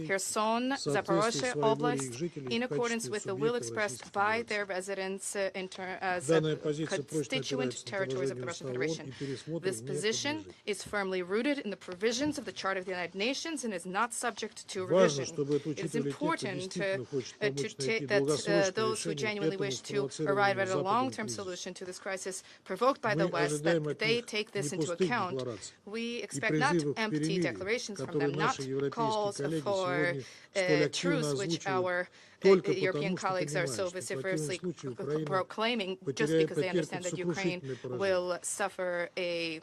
Kherson, Zaporozhye Oblast, in accordance with the will expressed by their residents as constituent territories of the Russian Federation. This position is firmly rooted in the provisions of the Charter of the United Nations and is not subject to revision. It is important that those who genuinely wish to arrive at a long-term solution to this crisis provoked by the West, that they take this into account. We expect not empty declarations from them, not calls for truce, which our European colleagues are so vociferously proclaiming just because they understand that Ukraine will suffer a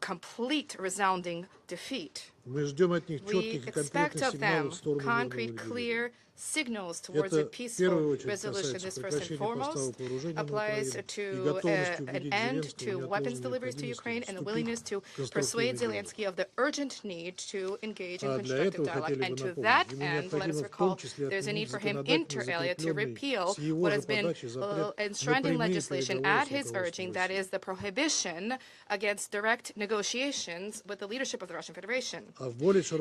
complete, resounding defeat. We expect of them concrete, clear signals towards a peaceful resolution. This first and foremost applies to an end to weapons deliveries to Ukraine and the willingness to persuade Zelensky of the urgent need to engage in constructive dialogue. And to that end, let us recall there's a need for him inter alia to repeal what has been enshrined in legislation at his urging, that is the prohibition against direct negotiations with the leadership of the Russian Federation.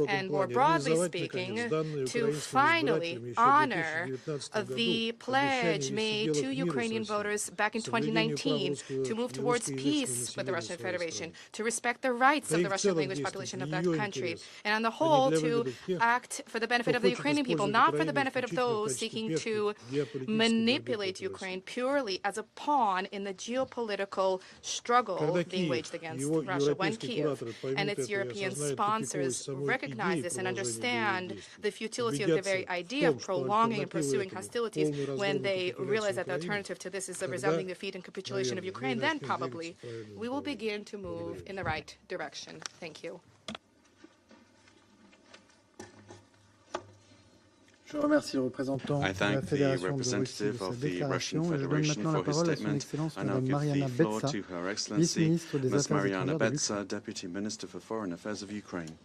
And more broadly speaking, to finally honor the pledge made to Ukrainian voters back in 2019 to move towards peace with the Russian Federation, to respect the rights of the Russian language population of that country, and on the whole to act for the benefit of the Ukrainian people, not for the benefit of those seeking to manipulate Ukraine purely as a pawn in the geopolitical struggle being waged against Russia. When Kiev and its European sponsors recognize this and understand the futility of the very idea of prolonging and pursuing hostilities, when they realize that the alternative to this is a resounding defeat and capitulation of Ukraine, then probably we will begin to move in the right direction. Thank you. I thank the representative of the Russian Federation for his statement. I now give the floor to Her Excellency, Ms. Mariana Betsa, Deputy Minister for Foreign Affairs of Ukraine.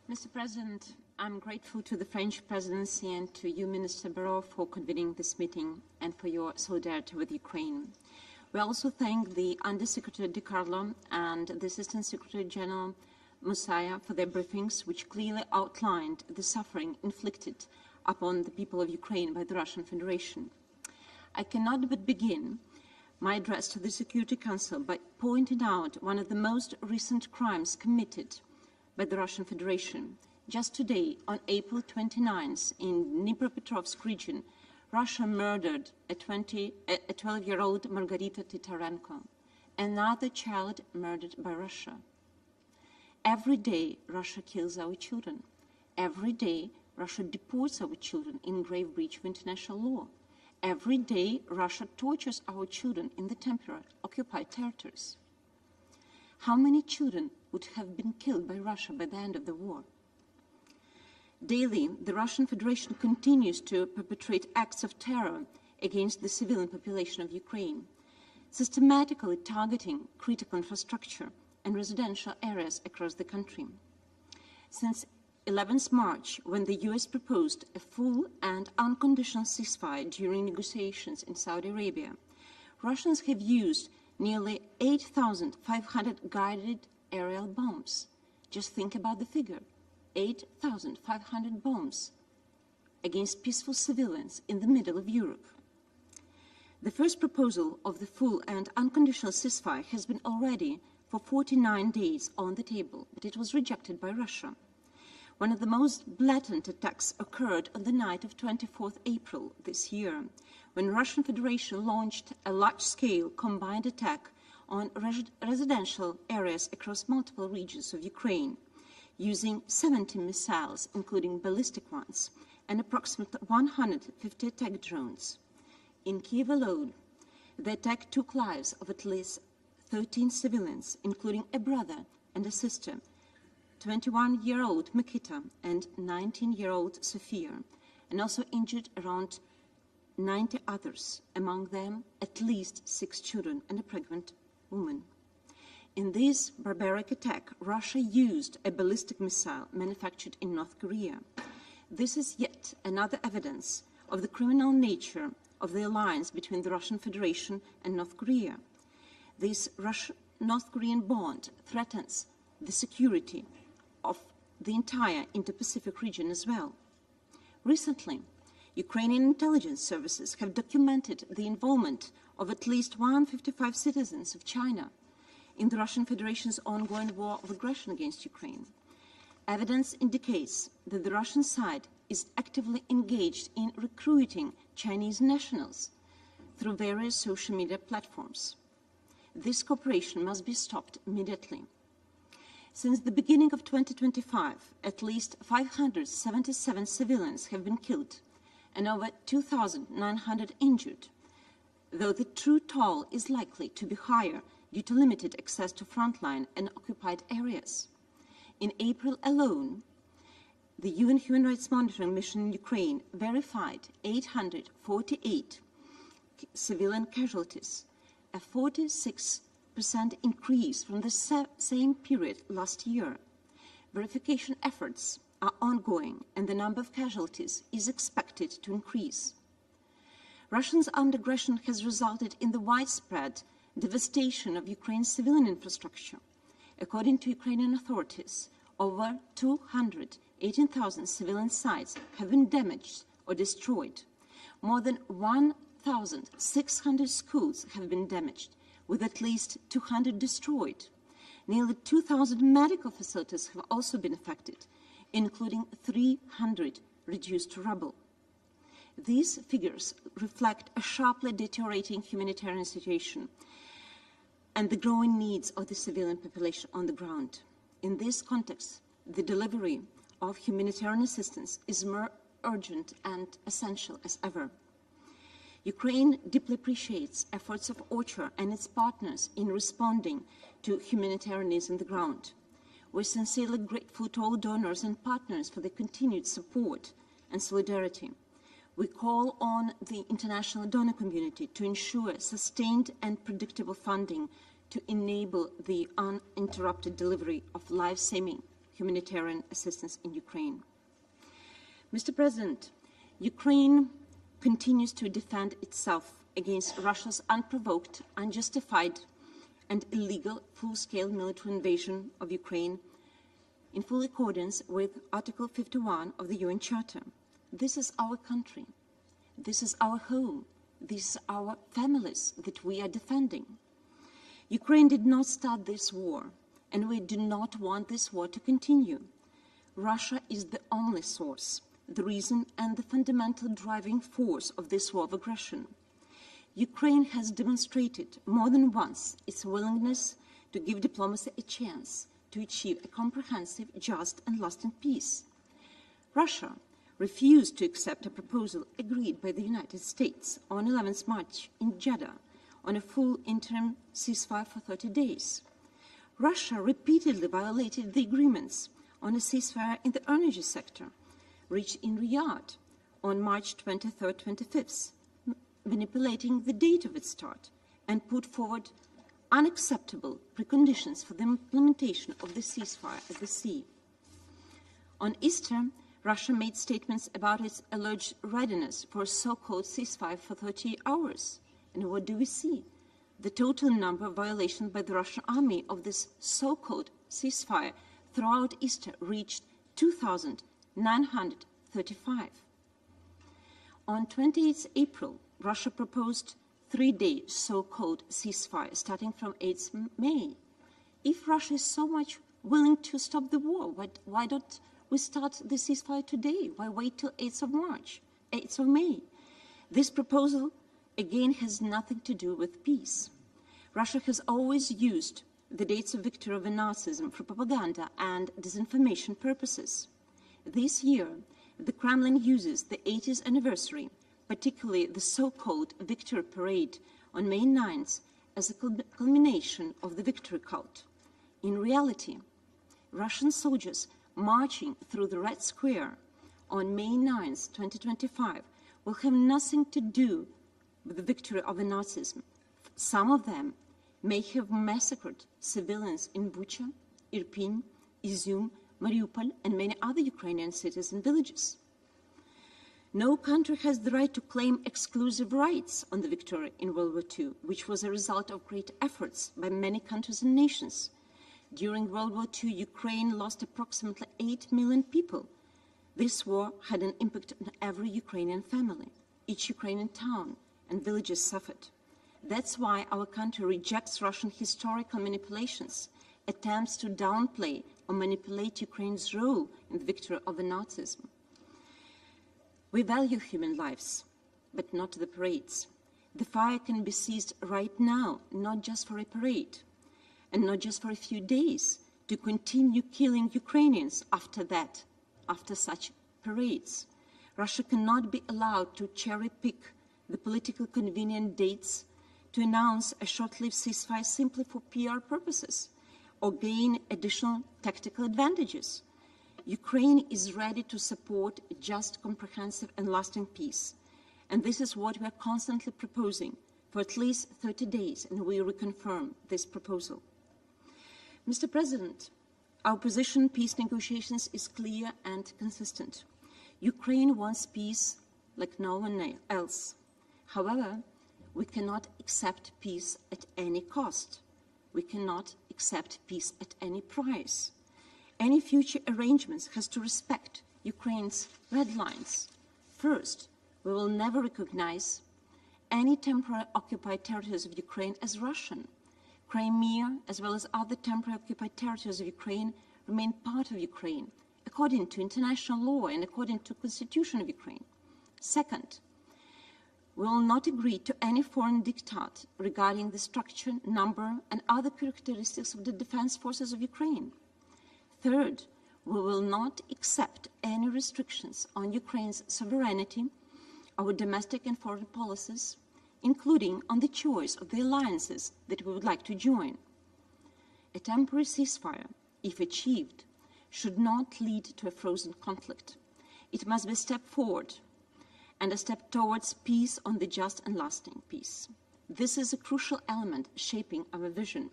Mr. President, I'm grateful to the French presidency and to you, Minister Barrot, for convening this meeting and for your solidarity with Ukraine. We also thank the Undersecretary De Carlo and the Assistant Secretary General Msuya for their briefings, which clearly outlined the suffering inflicted upon the people of Ukraine by the Russian Federation. I cannot but begin my address to the Security Council by pointing out one of the most recent crimes committed by the Russian Federation. Just today, on April 29th, in Dnipropetrovsk region, Russia murdered a 12-year-old Margarita Titarenko, another child murdered by Russia. Every day, Russia kills our children. Every day, Russia deports our children in grave breach of international law. Every day, Russia tortures our children in the temporary occupied territories. How many children would have been killed by Russia by the end of the war? Daily, the Russian Federation continues to perpetrate acts of terror against the civilian population of Ukraine, systematically targeting critical infrastructure and residential areas across the country. Since 11th March, when the US proposed a full and unconditional ceasefire during negotiations in Saudi Arabia, Russians have used nearly 8,500 guided aerial bombs. Just think about the figure, 8,500 bombs against peaceful civilians in the middle of Europe. The first proposal of the full and unconditional ceasefire has been already for 49 days on the table, but it was rejected by Russia. One of the most blatant attacks occurred on the night of 24th April this year, when Russian Federation launched a large-scale combined attack on residential areas across multiple regions of Ukraine, using 70 missiles, including ballistic ones, and approximately 150 attack drones. In Kiev alone, the attack took lives of at least 13 civilians, including a brother and a sister, 21-year-old Mikita and 19-year-old Sofia, and also injured around 90 others, among them at least 6 children and a pregnant woman. In this barbaric attack, Russia used a ballistic missile manufactured in North Korea. This is yet another evidence of the criminal nature of the alliance between the Russian Federation and North Korea. This Russian-North Korean bond threatens the security of the entire Indo-Pacific region as well. Recently, Ukrainian intelligence services have documented the involvement of at least 155 citizens of China in the Russian Federation's ongoing war of aggression against Ukraine. Evidence indicates that the Russian side is actively engaged in recruiting Chinese nationals through various social media platforms. This cooperation must be stopped immediately. Since the beginning of 2025, at least 577 civilians have been killed and over 2,900 injured, though the true toll is likely to be higher due to limited access to frontline and occupied areas. In April alone, the UN Human Rights Monitoring Mission in Ukraine verified 848 civilian casualties, a 46% increase from the same period last year. Verification efforts are ongoing, and the number of casualties is expected to increase. Russia's armed aggression has resulted in the widespread devastation of Ukraine's civilian infrastructure. According to Ukrainian authorities, over 218,000 civilian sites have been damaged or destroyed. More than 1,600 schools have been damaged, with at least 200 destroyed. Nearly 2,000 medical facilities have also been affected, including 300 reduced to rubble. These figures reflect a sharply deteriorating humanitarian situation and the growing needs of the civilian population on the ground. In this context, the delivery of humanitarian assistance is more urgent and essential as ever. Ukraine deeply appreciates efforts of OCHA and its partners in responding to humanitarian needs on the ground. We're sincerely grateful to all donors and partners for their continued support and solidarity. We call on the international donor community to ensure sustained and predictable funding to enable the uninterrupted delivery of life-saving humanitarian assistance in Ukraine. Mr. President, Ukraine continues to defend itself against Russia's unprovoked, unjustified, and illegal full-scale military invasion of Ukraine in full accordance with Article 51 of the UN Charter. This is our country. This is our home. These are our families that we are defending. Ukraine did not start this war, and we do not want this war to continue. Russia is the only source, the reason, and the fundamental driving force of this war of aggression. Ukraine has demonstrated more than once its willingness to give diplomacy a chance to achieve a comprehensive, just, and lasting peace. Russia refused to accept a proposal agreed by the United States on 11th March in Jeddah on a full interim ceasefire for 30 days. Russia repeatedly violated the agreements on a ceasefire in the energy sector reached in Riyadh on March 23rd, 25th, manipulating the date of its start, and put forward unacceptable preconditions for the implementation of the ceasefire at the sea. On Easter, Russia made statements about its alleged readiness for a so-called ceasefire for 30 hours. And what do we see? The total number of violations by the Russian army of this so-called ceasefire throughout Easter reached 2,935. On 28 April, Russia proposed 3-day so-called ceasefire starting from 8 May. If Russia is so much willing to stop the war, why don't we start the ceasefire today? Why wait till 8th of May? This proposal, again, has nothing to do with peace. Russia has always used the dates of victory over Nazism for propaganda and disinformation purposes. This year, the Kremlin uses the 80th anniversary, particularly the so-called Victory Parade on May 9th, as a culmination of the victory cult. In reality, Russian soldiers marching through the Red Square on May 9th, 2025, will have nothing to do with the victory over Nazism. Some of them may have massacred civilians in Bucha, Irpin, Izium, Mariupol, and many other Ukrainian cities and villages. No country has the right to claim exclusive rights on the victory in World War II, which was a result of great efforts by many countries and nations. During World War II, Ukraine lost approximately 8 million people. This war had an impact on every Ukrainian family. Each Ukrainian town and villages suffered. That's why our country rejects Russian historical manipulations, attempts to downplay or manipulate Ukraine's role in the victory over Nazism. We value human lives, but not the parades. The fire can be seized right now, not just for a parade, and not just for a few days, to continue killing Ukrainians after that, after such parades. Russia cannot be allowed to cherry-pick the politically convenient dates to announce a short-lived ceasefire simply for PR purposes or gain additional tactical advantages. Ukraine is ready to support a just, comprehensive and lasting peace. And this is what we are constantly proposing for at least 30 days, and we reconfirm this proposal. Mr. President, our position in peace negotiations is clear and consistent. Ukraine wants peace like no one else. However, we cannot accept peace at any cost. We cannot accept peace at any price. Any future arrangements has to respect Ukraine's red lines. First, we will never recognize any temporary occupied territories of Ukraine as Russian. Crimea, as well as other temporary occupied territories of Ukraine, remain part of Ukraine, according to international law and according to the Constitution of Ukraine. Second, we will not agree to any foreign diktat regarding the structure, number, and other characteristics of the defense forces of Ukraine. Third, we will not accept any restrictions on Ukraine's sovereignty, our domestic and foreign policies, including on the choice of the alliances that we would like to join. A temporary ceasefire, if achieved, should not lead to a frozen conflict. It must be a step forward and a step towards peace on the just and lasting peace. This is a crucial element shaping our vision.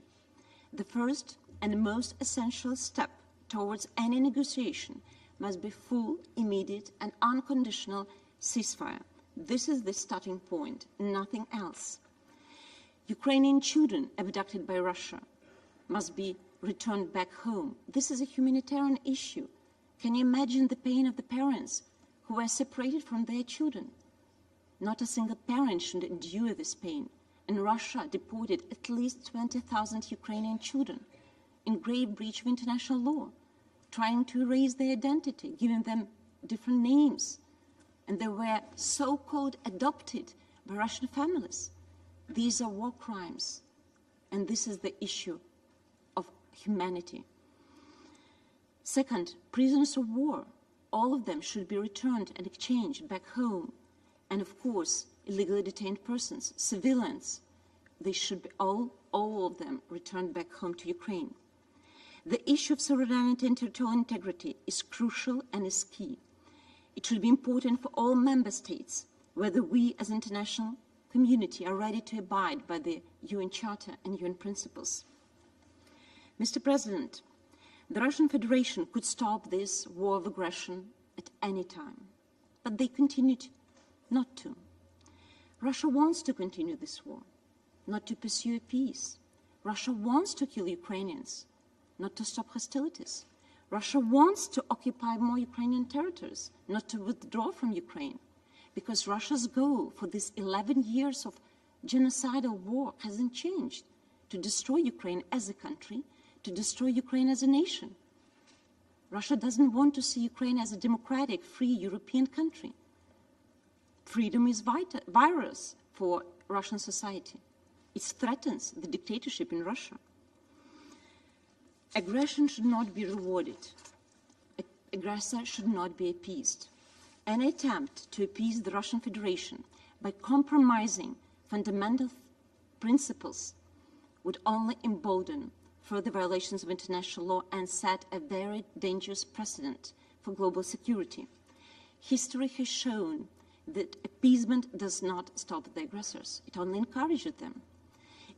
The first and most essential step towards any negotiation must be full, immediate, and unconditional ceasefire. This is the starting point, nothing else. Ukrainian children abducted by Russia must be returned back home. This is a humanitarian issue. Can you imagine the pain of the parents who were separated from their children? Not a single parent should endure this pain. And Russia deported at least 20,000 Ukrainian children in grave breach of international law, trying to erase their identity, giving them different names. And they were so-called adopted by Russian families. These are war crimes. And this is the issue of humanity. Second, prisoners of war. All of them should be returned and exchanged back home. And of course, illegally detained persons, civilians, they should be all of them returned back home to Ukraine. The issue of sovereignty and territorial integrity is crucial and is key. It should be important for all member states, whether we as international community are ready to abide by the UN Charter and UN principles. Mr. President, The Russian Federation could stop this war of aggression at any time, but they continued not to. Russia wants to continue this war, not to pursue peace. Russia wants to kill Ukrainians, not to stop hostilities. Russia wants to occupy more Ukrainian territories, not to withdraw from Ukraine, because Russia's goal for these 11 years of genocidal war hasn't changed: to destroy Ukraine as a country, to destroy Ukraine as a nation. Russia doesn't want to see Ukraine as a democratic, free European country. Freedom is virus for Russian society. It threatens the dictatorship in Russia. Aggression should not be rewarded. Aggressor should not be appeased. Any attempt to appease the Russian Federation by compromising fundamental principles would only embolden further violations of international law and set a very dangerous precedent for global security. History has shown that appeasement does not stop the aggressors. It only encourages them.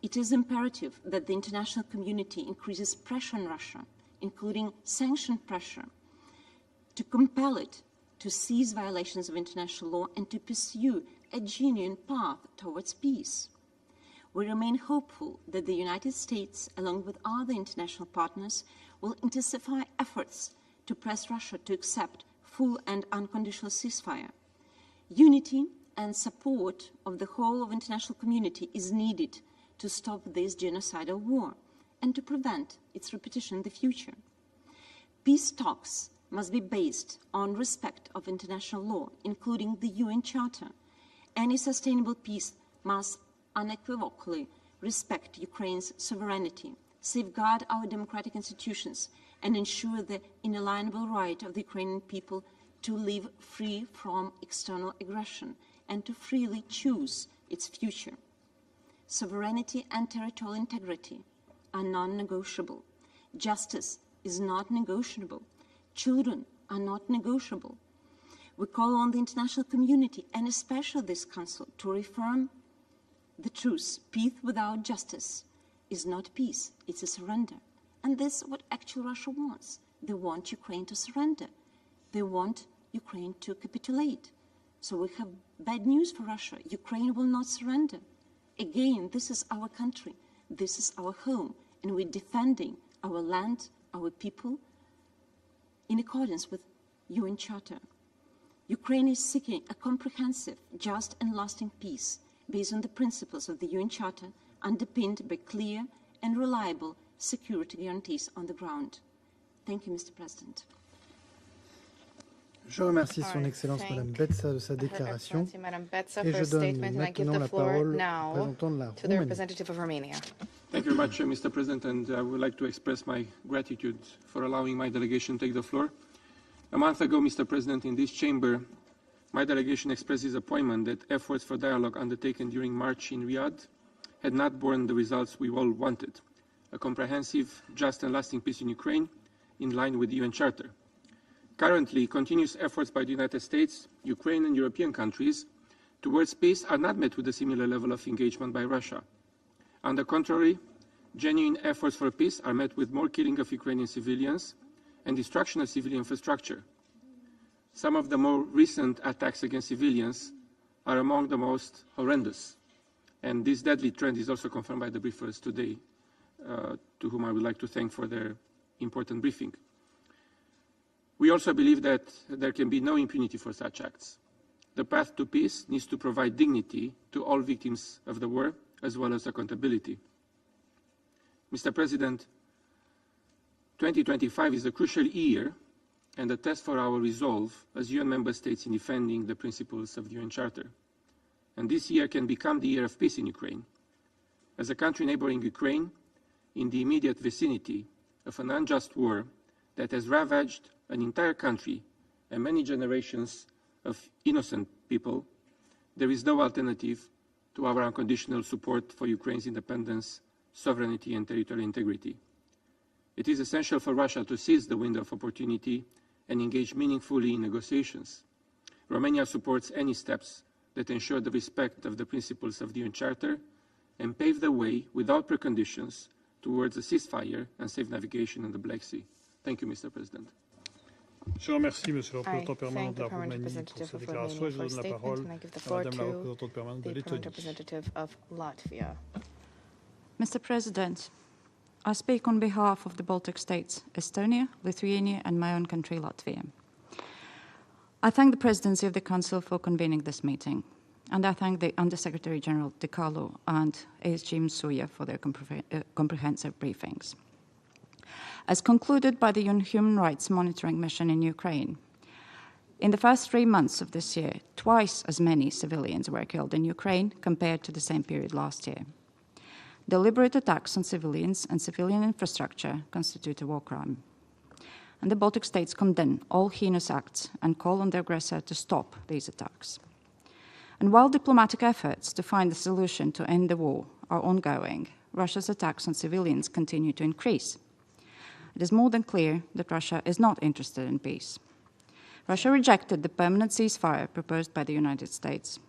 It is imperative that the international community increases pressure on Russia, including sanction pressure, to compel it to cease violations of international law and to pursue a genuine path towards peace. We remain hopeful that the United States, along with other international partners, will intensify efforts to press Russia to accept full and unconditional ceasefire. Unity and support of the whole of the international community is needed to stop this genocidal war and to prevent its repetition in the future. Peace talks must be based on respect of international law, including the UN Charter. Any sustainable peace must unequivocally respect Ukraine's sovereignty, safeguard our democratic institutions, and ensure the inalienable right of the Ukrainian people to live free from external aggression and to freely choose its future. Sovereignty and territorial integrity are non-negotiable. Justice is not negotiable. Children are not negotiable. We call on the international community, and especially this Council, to reaffirm the truth. Peace without justice is not peace, it's a surrender. And this is what actually Russia wants. They want Ukraine to surrender. They want Ukraine to capitulate. So we have bad news for Russia. Ukraine will not surrender. Again, this is our country. This is our home. And we're defending our land, our people, in accordance with UN Charter. Ukraine is seeking a comprehensive, just and lasting peace based on the principles of the UN Charter, underpinned by clear and reliable security guarantees on the ground. Thank you, Mr. President. Je remercie Son Excellence Madame Betsa de sa déclaration et je donne maintenant la parole au représentant de la Roumanie. Thank you very much, Mr. President, and I would like to express my gratitude for allowing my delegation to take the floor. A month ago, Mr. President, in this chamber, my delegation expressed disappointment that efforts for dialogue undertaken during March in Riyadh had not borne the results we all wanted: a comprehensive, just and lasting peace in Ukraine in line with the UN Charter. Currently, continuous efforts by the United States, Ukraine and European countries towards peace are not met with a similar level of engagement by Russia. On the contrary, genuine efforts for peace are met with more killing of Ukrainian civilians and destruction of civilian infrastructure. Some of the more recent attacks against civilians are among the most horrendous. And this deadly trend is also confirmed by the briefers today, to whom I would like to thank for their important briefing. We also believe that there can be no impunity for such acts. The path to peace needs to provide dignity to all victims of the war, as well as accountability. Mr. President, 2025 is a crucial year and a test for our resolve as UN member states in defending the principles of the UN Charter. And this year can become the year of peace in Ukraine. As a country neighboring Ukraine, in the immediate vicinity of an unjust war that has ravaged an entire country and many generations of innocent people, there is no alternative to our unconditional support for Ukraine's independence, sovereignty, and territorial integrity. It is essential for Russia to seize the window of opportunity and engage meaningfully in negotiations. Romania supports any steps that ensure the respect of the principles of the UN Charter and pave the way without preconditions towards a ceasefire and safe navigation in the Black Sea. Thank you, Mr. President. Je remercie Monsieur le représentant permanent de la Roumanie pour sa déclaration et je donne la parole à Madame la représentante permanente de Lettonie. Mr. President, I speak on behalf of the Baltic states, Estonia, Lithuania, and my own country, Latvia. I thank the Presidency of the Council for convening this meeting, and I thank the Undersecretary General De Carlo and Joyce Msuya for their comprehensive briefings. As concluded by the UN Human Rights Monitoring Mission in Ukraine, in the first 3 months of this year, twice as many civilians were killed in Ukraine compared to the same period last year. Deliberate attacks on civilians and civilian infrastructure constitute a war crime. And the Baltic states condemn all heinous acts and call on the aggressor to stop these attacks. And while diplomatic efforts to find a solution to end the war are ongoing, Russia's attacks on civilians continue to increase. It is more than clear that Russia is not interested in peace. Russia rejected the permanent ceasefire proposed by the United States.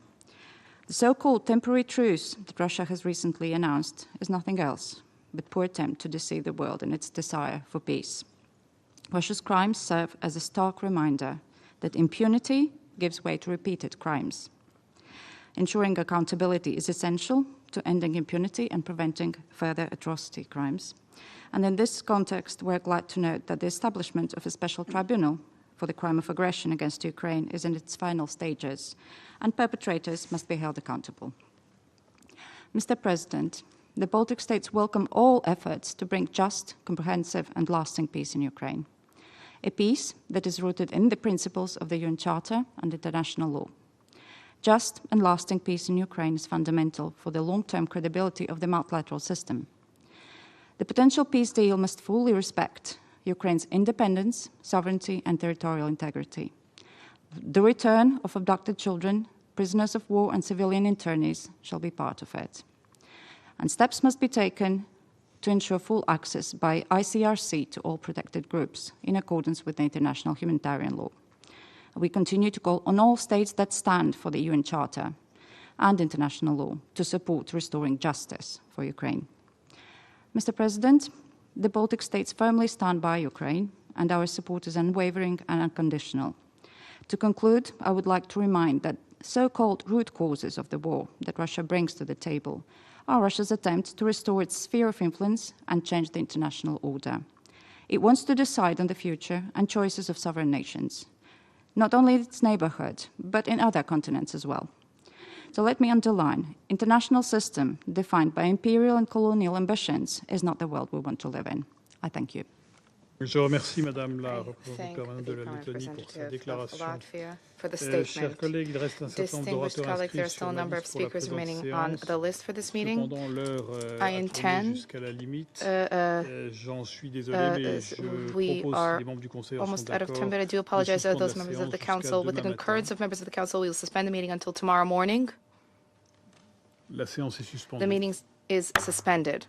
The so-called temporary truce that Russia has recently announced is nothing else but a poor attempt to deceive the world in its desire for peace. Russia's crimes serve as a stark reminder that impunity gives way to repeated crimes. Ensuring accountability is essential to ending impunity and preventing further atrocity crimes. And in this context, we're glad to note that the establishment of a special tribunal for the crime of aggression against Ukraine is in its final stages, and perpetrators must be held accountable. Mr. President, the Baltic states welcome all efforts to bring just, comprehensive, and lasting peace in Ukraine. A peace that is rooted in the principles of the UN Charter and international law. Just and lasting peace in Ukraine is fundamental for the long-term credibility of the multilateral system. The potential peace deal must fully respect Ukraine's independence, sovereignty, and territorial integrity. The return of abducted children, prisoners of war, and civilian internees shall be part of it. And steps must be taken to ensure full access by ICRC to all protected groups in accordance with the international humanitarian law. We continue to call on all states that stand for the UN Charter and international law to support restoring justice for Ukraine. Mr. President, the Baltic states firmly stand by Ukraine, and our support is unwavering and unconditional. To conclude, I would like to remind that so-called root causes of the war that Russia brings to the table are Russia's attempt to restore its sphere of influence and change the international order. It wants to decide on the future and choices of sovereign nations, not only in its neighborhood, but in other continents as well. So let me underline, international system defined by imperial and colonial ambitions is not the world we want to live in. I thank you. Je remercie Madame la représentante permanente de la Lettonie pour sa déclaration. Chers collègues, il reste un certain nombre d'orateurs inscrits sur la liste pour la présente séance. Cependant, l'heure a jusqu'à la limite. J'en suis désolé, mais je propose, si les membres du Conseil en sont d'accord, but I do apologize to those members of the Council. With the concurrence of members of the Council, we will suspend the meeting until tomorrow morning. La séance est suspendue. The meeting is suspended.